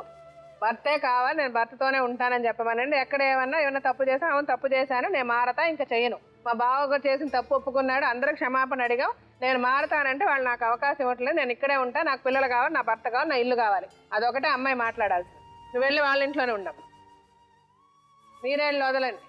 Speaker 2: భర్తే కావాలి, నేను భర్తతోనే ఉంటానని చెప్పమనండి. ఎక్కడ ఏమన్నా తప్పు చేశాను, అవును తప్పు చేశాను, నేను మారతా, ఇంకా చేయను. మా బావ కూడా చేసిన తప్పు ఒప్పుకున్నాడు, అందరూ క్షమాపణ అడిగాం, నేను మారతానంటే వాళ్ళు నాకు అవకాశం ఇవ్వట్లేదు, నేను ఇక్కడే ఉంటా, నాకు పిల్లలు కావాలి, నా భర్త కావాలి, నా ఇల్లు కావాలి. అదొకటే అమ్మాయి మాట్లాడాల్సింది. నువ్వు వెళ్ళి వాళ్ళ ఇంట్లోనే ఉండవు, మీరేళ్ళు వదలండి.